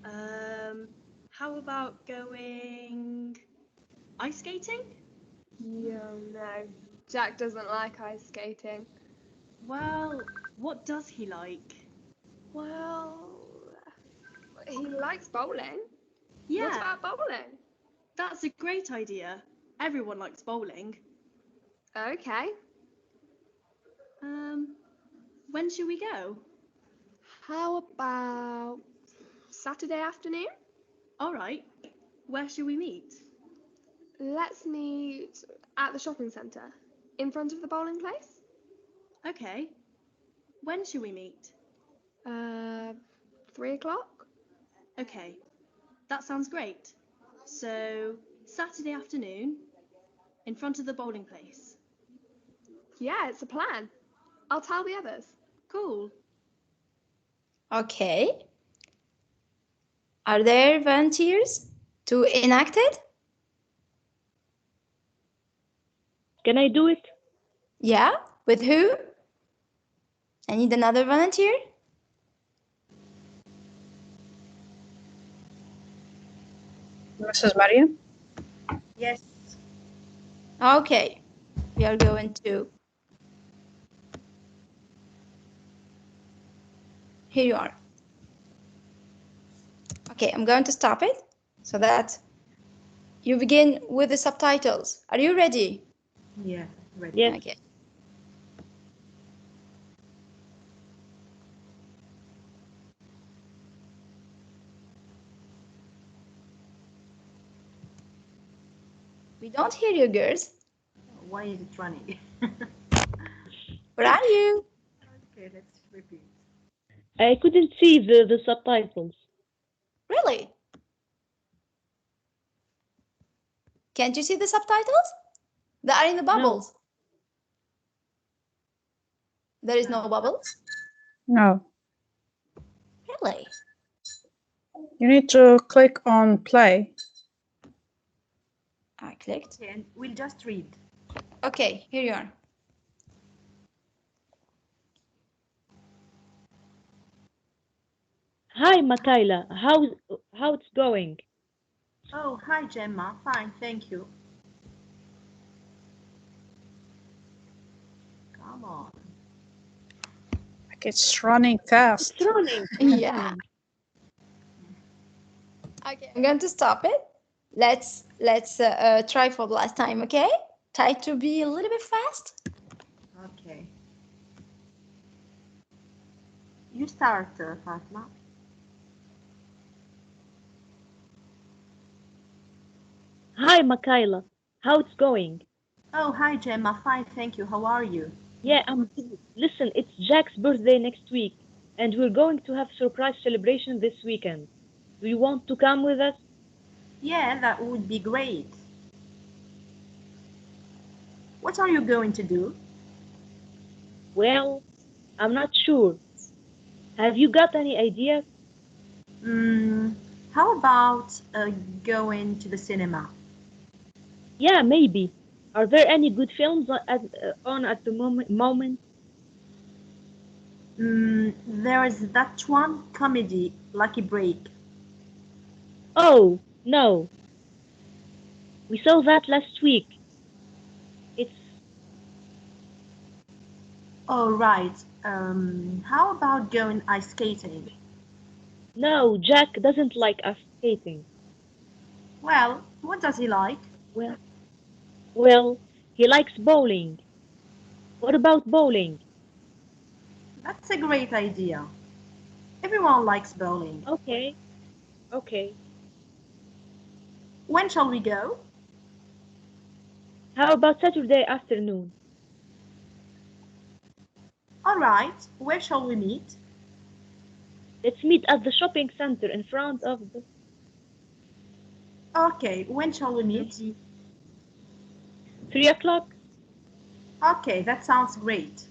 How about going ice skating? No. Jack doesn't like ice skating. Well, what does he like? Well, he likes bowling. Yeah. What about bowling? That's a great idea. Everyone likes bowling. Okay. When should we go? How about Saturday afternoon? All right. Where should we meet? Let's meet at the shopping centre, in front of the bowling place. Okay. When should we meet? 3 o'clock. Okay. That sounds great. So, Saturday afternoon, in front of the bowling place. Yeah, it's a plan. I'll tell the others. Cool. Okay. Are there volunteers to enact it? Can I do it? Yeah, with who? I need another volunteer. Mrs. Mariam? Yes. Okay, we are going to. Here you are. Okay, I'm going to stop it so that you begin with the subtitles. Are you ready? Yeah, ready. Yes. Okay. We don't hear you, girls. Why is it running? Where are you? Okay, let's repeat. I couldn't see the subtitles. Really? Can't you see the subtitles? They are in the bubbles. There is no bubbles? No. Really? You need to click on play. I clicked. Okay, and we'll just read. Okay, here you are. Hi, Makayla. How it's going? Oh, hi, Gemma. Fine, thank you. Come on. Like it's running fast. It's running. Yeah. Okay, I'm going to stop it. Let's try for the last time, okay? Try to be a little bit fast. Okay. You start, Fatma. Hi, Makayla. How it's going? Oh, hi, Gemma. Fine, thank you. How are you? Yeah, listen, it's Jack's birthday next week, and we're going to have a surprise celebration this weekend. Do you want to come with us? Yeah, that would be great. What are you going to do? Well, I'm not sure. Have you got any ideas? How about going to the cinema? Yeah, maybe. Are there any good films on at the moment? There is that one comedy, Lucky Break. Oh, no. We saw that last week. It's Oh, right. How about going ice skating? no, Jack doesn't like us skating. Well, what does he like? Well, well, he likes bowling. What about bowling? That's a great idea. Everyone likes bowling. Okay, okay. When shall we go? How about Saturday afternoon? All right. Where shall we meet? Let's meet at the shopping center in front of the. Okay. When shall we meet? 3 o'clock. Okay, that sounds great.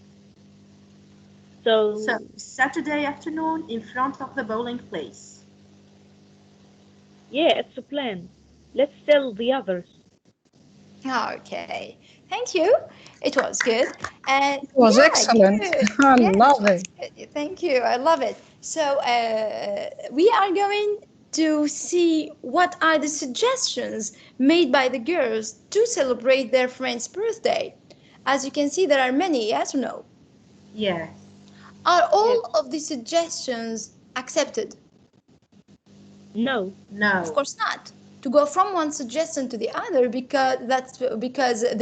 So, So, Saturday afternoon in front of the bowling place. yeah, it's a plan. Let's tell the others. Okay, thank you. It was good. And It was yeah, excellent. good. I Yeah, love it. good. Thank you. I love it. So we are going to see what are the suggestions made by the girls to celebrate their friend's birthday. As you can see, there are many, yes or no? Yes. Are Yes. all of the suggestions accepted? No. Of No. course not. To go from one suggestion to the other because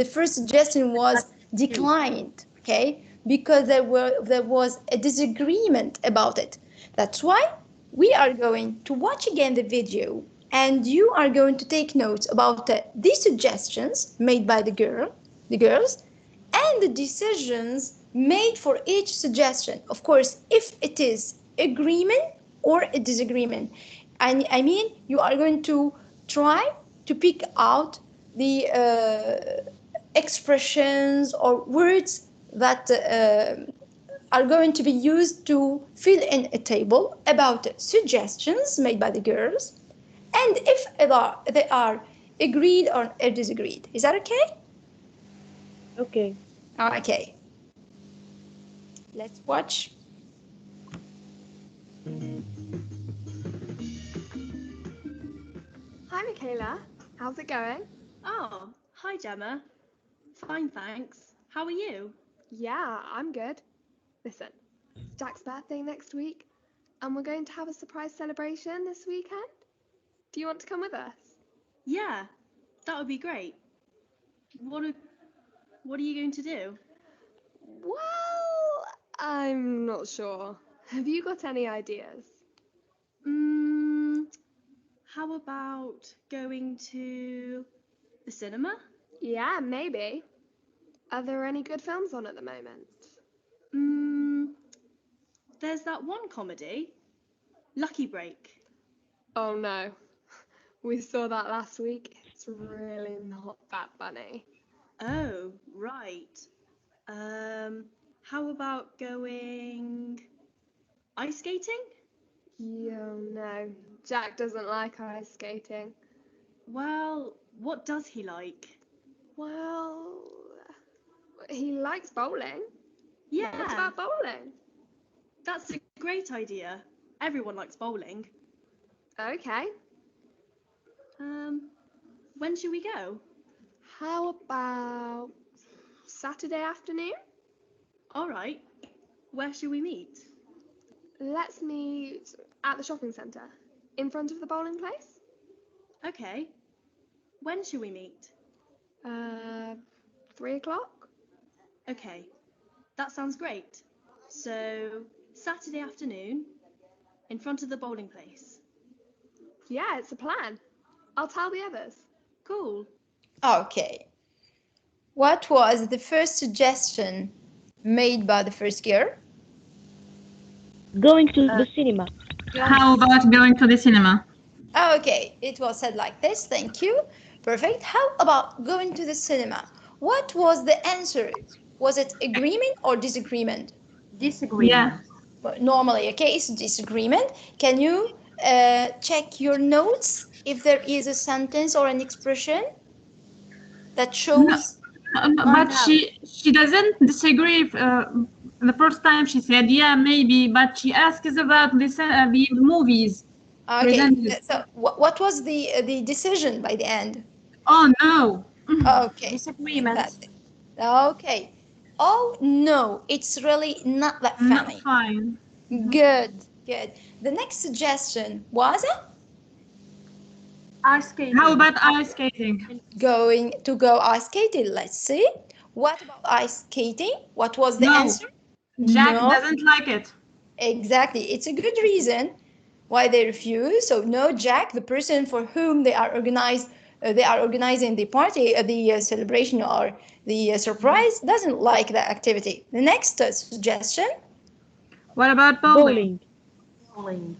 the first suggestion was declined, okay? Because there was a disagreement about it. That's why we are going to watch again the video and you are going to take notes about the suggestions made by the girls, and the decisions made for each suggestion. Of course, if it is agreement or a disagreement. I mean, you are going to try to pick out the expressions or words that are going to be used to fill in a table about suggestions made by the girls, and if they are agreed or disagreed. Is that okay? Okay. Okay. Let's watch. Hi, Michaela. How's it going? Oh, hi Gemma. Fine, thanks. How are you? Yeah, I'm good. Listen, it's Jack's birthday next week, and we're going to have a surprise celebration this weekend. Do you want to come with us? Yeah, that would be great. What are, what are you going to do? Well, I'm not sure. Have you got any ideas? How about going to the cinema? Yeah, maybe. Are there any good films on at the moment? There's that one comedy, Lucky Break. Oh no. We saw that last week. It's really not that funny. Oh, right. How about going ice skating? Yeah, no. Jack doesn't like ice skating. Well, what does he like? Well, he likes bowling. Yeah, What about bowling? that's a great idea. Everyone likes bowling. Okay. When should we go? How about Saturday afternoon? All right. Where should we meet? Let's meet at the shopping centre, in front of the bowling place. Okay. When should we meet? 3 o'clock? Okay. That sounds great. So, Saturday afternoon, in front of the bowling place. Yeah, it's a plan. I'll tell the others. Cool. Okay. What was the first suggestion made by the first girl? Going to the cinema. How about going to the cinema? Okay, it was said like this. Thank you. Perfect. How about going to the cinema? What was the answer? Was it agreement or disagreement? Disagreement. Yeah. But normally, a case disagreement. Can you check your notes if there is a sentence or an expression that shows? But she doesn't disagree. The first time she said, yeah, maybe, but she asks about the movies. Okay, presented. so what was the decision by the end? Oh, no. Okay. Disagreement. That's it. Okay. Oh no, it's really not that Not funny. fine. Good, good. The next suggestion was Ice skating. How about ice skating? going to go ice skating. Let's see. What about ice skating? What was the No. answer? Jack No. doesn't like it. Exactly. It's a good reason why they refuse. So no, Jack, the person for whom they are organizing the party, the celebration or the surprise, doesn't like that activity. The next suggestion. What about bowling? Bowling.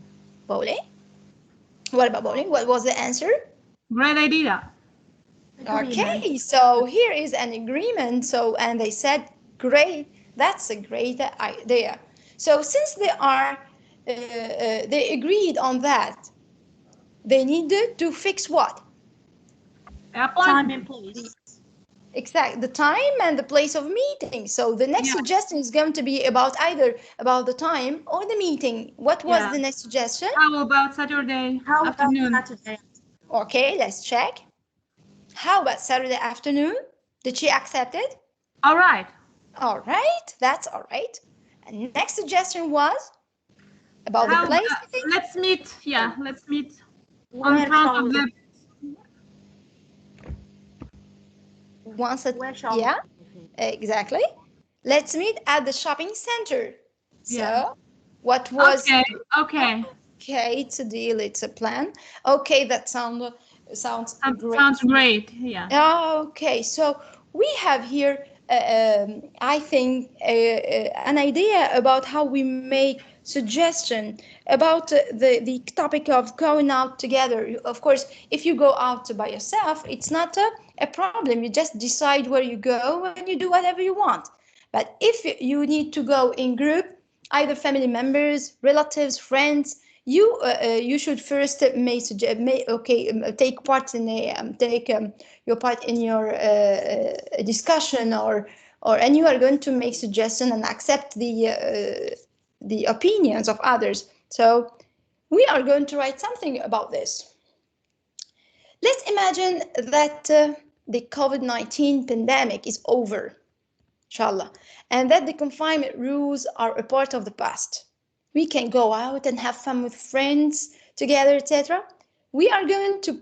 Bowling. What about bowling? What was the answer? Great idea. Okay, so here is an agreement. So, and they said, great, that's a great idea. So since they agreed on that, they needed to fix what? Time and place. Exact, the time and the place of meeting. So the next suggestion is going to be about either about the time or the meeting. What was the next suggestion? How about Saturday afternoon? Okay, let's check. How about Saturday afternoon? Did she accept it? All right. All right, that's all right. And next suggestion was about the place. Let's meet. Yeah, let's meet on front of the. Yeah, exactly. Let's meet at the shopping center. So, what was? Okay. Okay, it's a deal. It's a plan. Okay, that sounds great. Sounds great. Yeah. Okay, so we have here, I think, an idea about how we make suggestion about the topic of going out together. Of course, if you go out by yourself, it's not a problem. You just decide where you go and you do whatever you want. But if you need to go in group, either family members, relatives, friends, you should first take part in your part in your discussion or and you are going to make suggestion and accept the opinions of others. So we are going to write something about this. Let's imagine that the COVID-19 pandemic is over, inshallah, and that the confinement rules are a part of the past. We can go out and have fun with friends together, etc. We are going to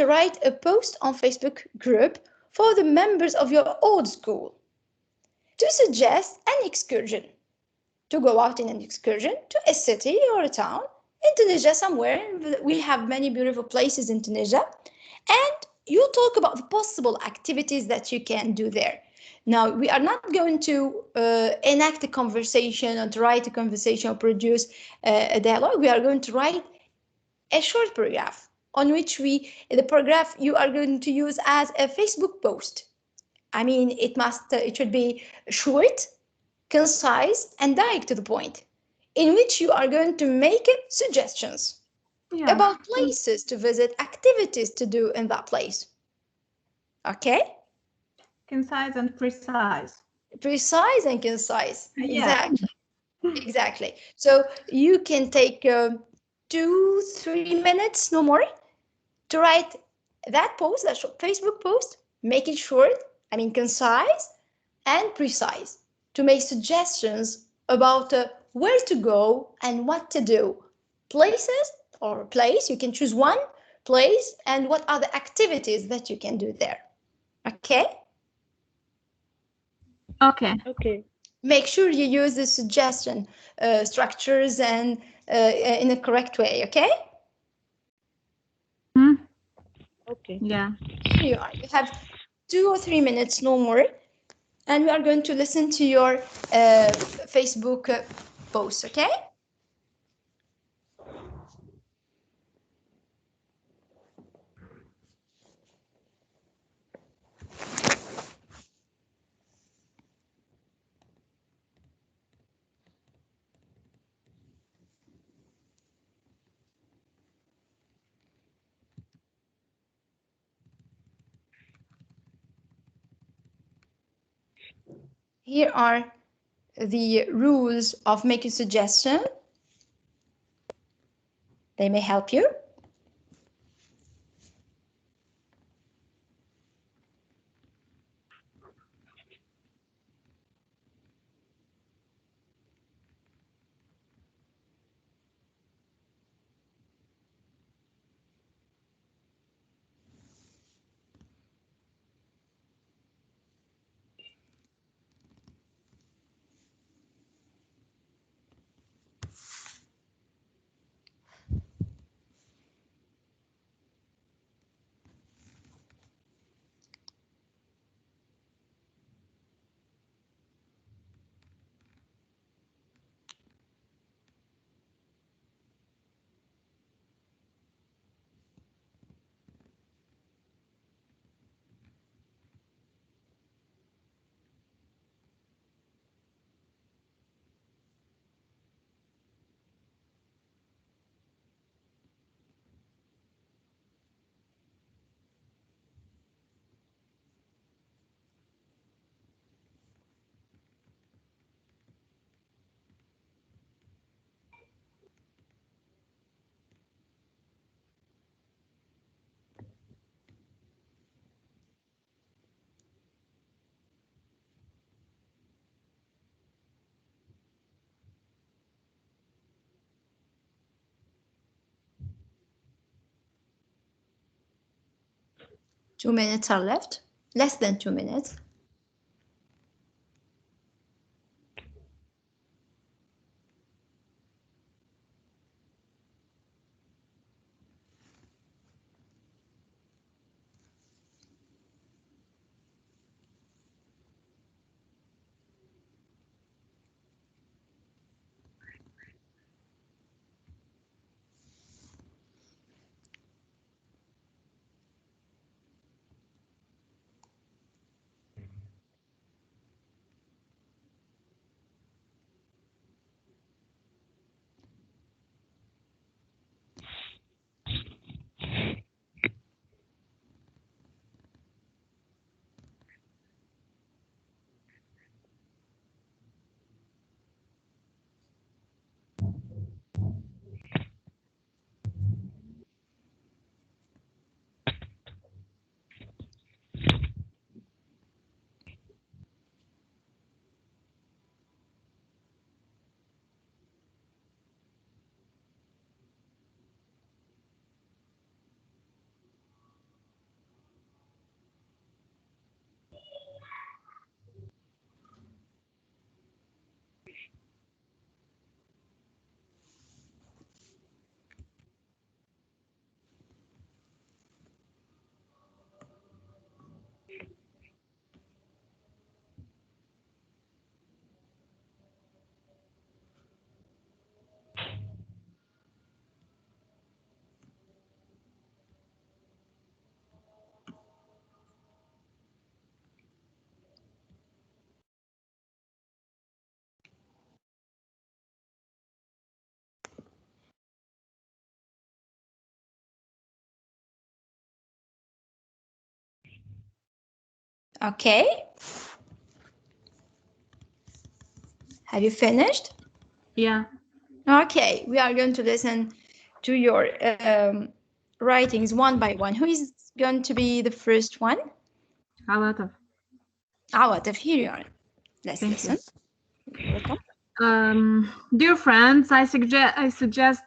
write a post on Facebook group for the members of your old school to suggest an excursion, to go out in an excursion to a city or a town in Tunisia somewhere. We have many beautiful places in Tunisia, and you talk about the possible activities that you can do there. Now, we are not going to enact a conversation or to write a conversation or produce a dialogue. We are going to write a short paragraph on which the paragraph you are going to use as a Facebook post. I mean, it should be short, concise, and direct to the point, in which you are going to make suggestions about places to visit, activities to do in that place. Okay? Concise and precise. Precise and concise. Exactly. Exactly. So you can take 2-3 minutes, no more, to write that post, that Facebook post, make it short, I mean concise and precise, to make suggestions about where to go and what to do. Places or place, you can choose one place, and what are the activities that you can do there. Okay? Okay. Make sure you use the suggestion structures and in a correct way, okay? Okay. Yeah. Here you are. You have 2 or 3 minutes, no more. And we are going to listen to your Facebook post, okay? Here are the rules of making suggestion. They may help you. 2 minutes are left. Less than 2 minutes. Okay. Have you finished? Yeah. Okay, we are going to listen to your writings one by one. Who is going to be the first one? Awatif. Awatif, here you are. Let's Thank listen. You're welcome. Dear friends, I suggest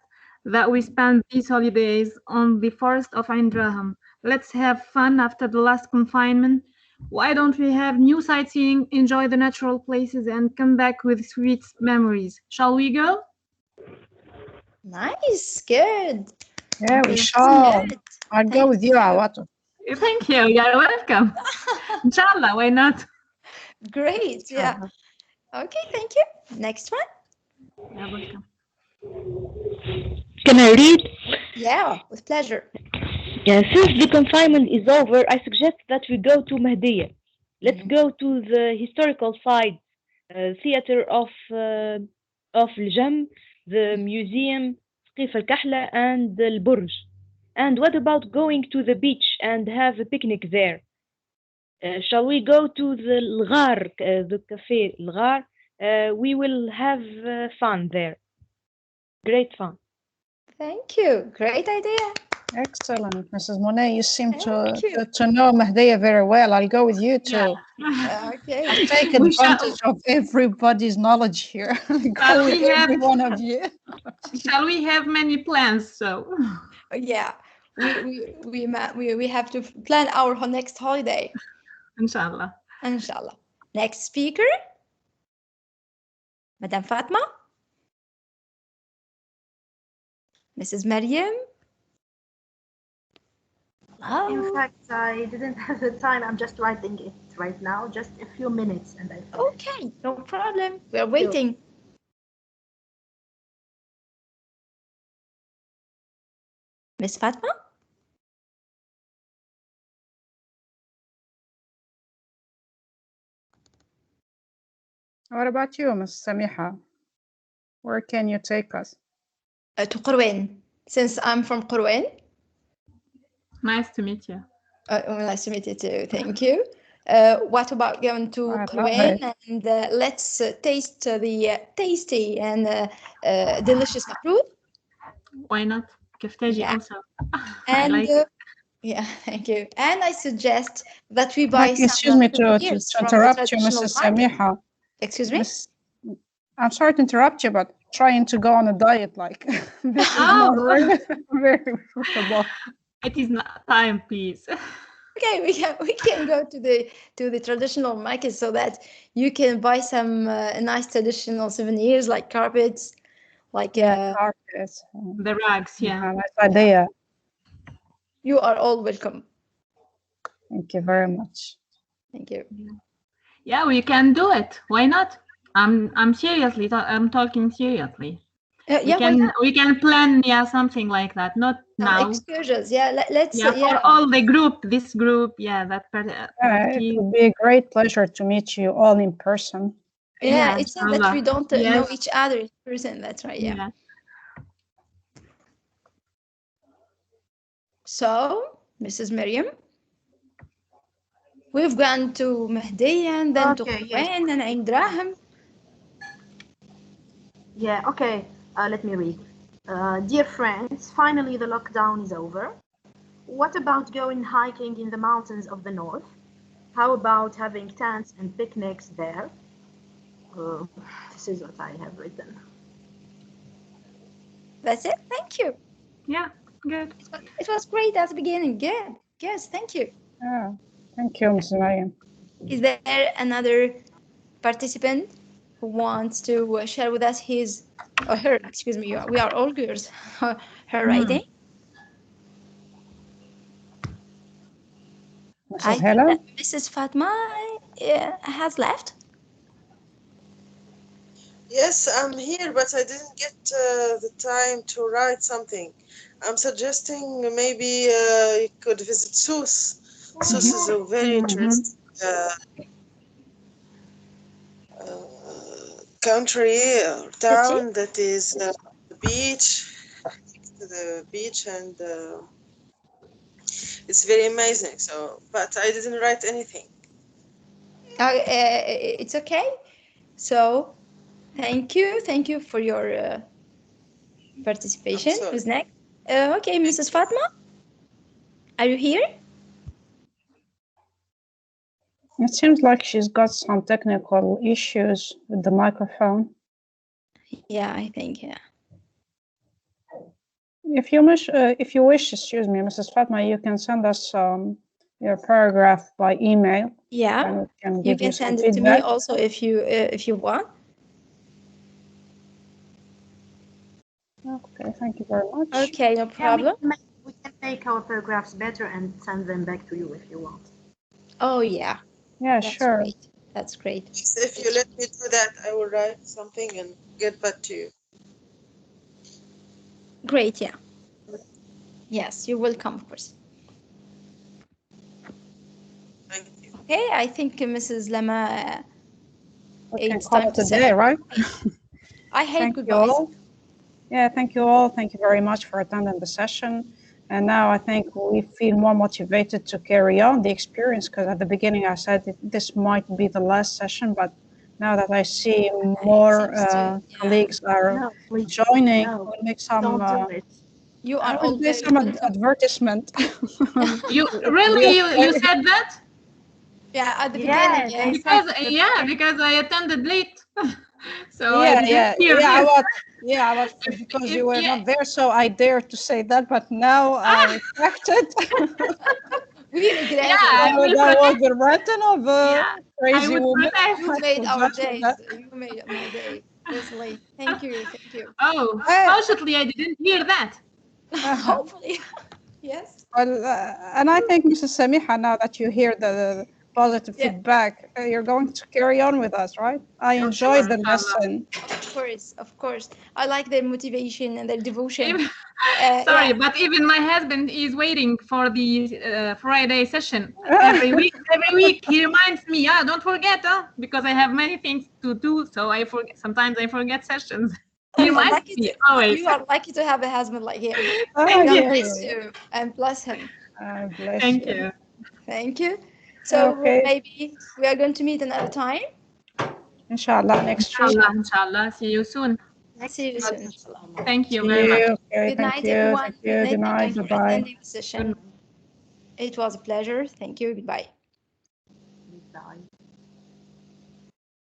that we spend these holidays on the forest of Ain Draham. Let's have fun after the last confinement. Why don't we have new sightseeing, enjoy the natural places, and come back with sweet memories? Shall we go? Nice, good. Yeah, we shall. I'll go with you, Awatif. Thank you. You're welcome. Inshallah, why not? Great, yeah. Okay, thank you. Next one. You're welcome. Can I read? Yeah, with pleasure. Since the confinement is over, I suggest that we go to Mahdiya. Let's go to the historical site, theater of Al-Jam, the museum, Sqif al-Kahla, and Al-Burj. And what about going to the beach and have a picnic there? Shall we go to the Al-Ghar, the cafe Al-Ghar? We will have fun there. Great fun. Thank you. Great idea. Excellent, Mrs. Monet. You seem to know Mahdiya very well. I'll go with you too. Yeah. Okay. I take advantage of everybody's knowledge here. I'll go with every one of you. Shall we have many plans? So. Yeah, we have to plan our next holiday. Inshallah. Inshallah. Next speaker, Madam Fatma. Mrs. Maryam. Hello. In fact, I didn't have the time. I'm just writing it right now, just a few minutes, and I finish. Okay, no problem. We are waiting. Miss Fatma? What about you, Miss Samiha? Where can you take us? To Qurwan, since I'm from Qurwan. Nice to meet you. Nice to meet you too. Thank you. What about going to Qurwan and let's taste the tasty and delicious makrooh? Why not? Kefteji also. And I like yeah, thank you. And I suggest that we buy some excuse me to interrupt you, Mrs. Samiha. Excuse me? I'm sorry to interrupt you, but trying to go on a diet like this is not really very suitable. It is not time, please. Okay, we can go to the traditional market so that you can buy some nice traditional souvenirs like carpets, like carpets. The rugs, yeah. Nice idea. You are all welcome. Thank you very much. Thank you. Yeah, we can do it. Why not? I'm seriously. I'm talking seriously. We can plan something like that. Not now. Excursions. Yeah. Let's. For all the group. This group. Yeah. It would be a great pleasure to meet you all in person. Yeah. It's not that we don't know each other in person. That's right. Yeah. So, Mrs. Miriam, we've gone to Mahdiya and then to Quen and Indraham. Yeah, okay. Let me read. Dear friends, finally the lockdown is over. What about going hiking in the mountains of the north? How about having tents and picnics there? This is what I have written. That's it. Thank you. Yeah, good. It was great at the beginning. Good. Yes, thank you. Yeah, thank you, Mrs. Mariam. Is there another participant who wants to share with us his or her? Excuse me. We are all girls. Her writing. Mrs. Hello. Mrs. Fatma has left. Yes, I'm here, but I didn't get the time to write something. I'm suggesting maybe you could visit Sousse. Sousse is a very interesting country or town that is the beach, next to the beach, and it's very amazing. So, but I didn't write anything. It's okay. So, thank you for your participation. Who's next? Okay, Mrs. Fatma, are you here? It seems like she's got some technical issues with the microphone. Yeah, I think, yeah. If you wish, excuse me, Mrs. Fatma, you can send us your paragraph by email. Yeah, you can send it to me also if you want. Okay, thank you very much. Okay, no problem. Yeah, we can make our paragraphs better and send them back to you if you want. Oh yeah. Yeah, that's sure. Great. That's great. If you let me do that, I will write something and get back to you. Great, yeah. Yes, you're welcome, of course. Thank you. Okay, I think Mrs. Lama, it's time to say, right? I hate thank goodbyes. You all. Yeah, thank you all. Thank you very much for attending the session. And now I think we feel more motivated to carry on the experience, because at the beginning I said this might be the last session, but now that I see more colleagues are joining, we'll make some. You are all do some advertisement. You said that? Yeah, at the beginning. Yeah. Because I attended late. So I was because you were not there, so I dare to say that, but now I retract it. We regret that was the written of a crazy woman. You made our days. You made my day. Personally, thank you. Oh, fortunately, I didn't hear that. Hopefully, yes. Well, and I think Mrs. Samiha, now that you hear the positive feedback, you're going to carry on with us, right? I enjoyed the lesson. Of course. I like their motivation and their devotion. Sorry, but even my husband is waiting for the Friday session every week. Every week he reminds me, don't forget, because I have many things to do. So sometimes I forget sessions. He reminds me always. You are lucky to have a husband like him. Thank you. Bless you and bless him. Thank you. Thank you. So maybe we are going to meet another time. Inshallah, next week. Inshallah. See you soon. See you soon. Thank you very much. Good night, everyone. Good night. Thank you for attending the session. It was a pleasure. Thank you. Goodbye. Goodbye.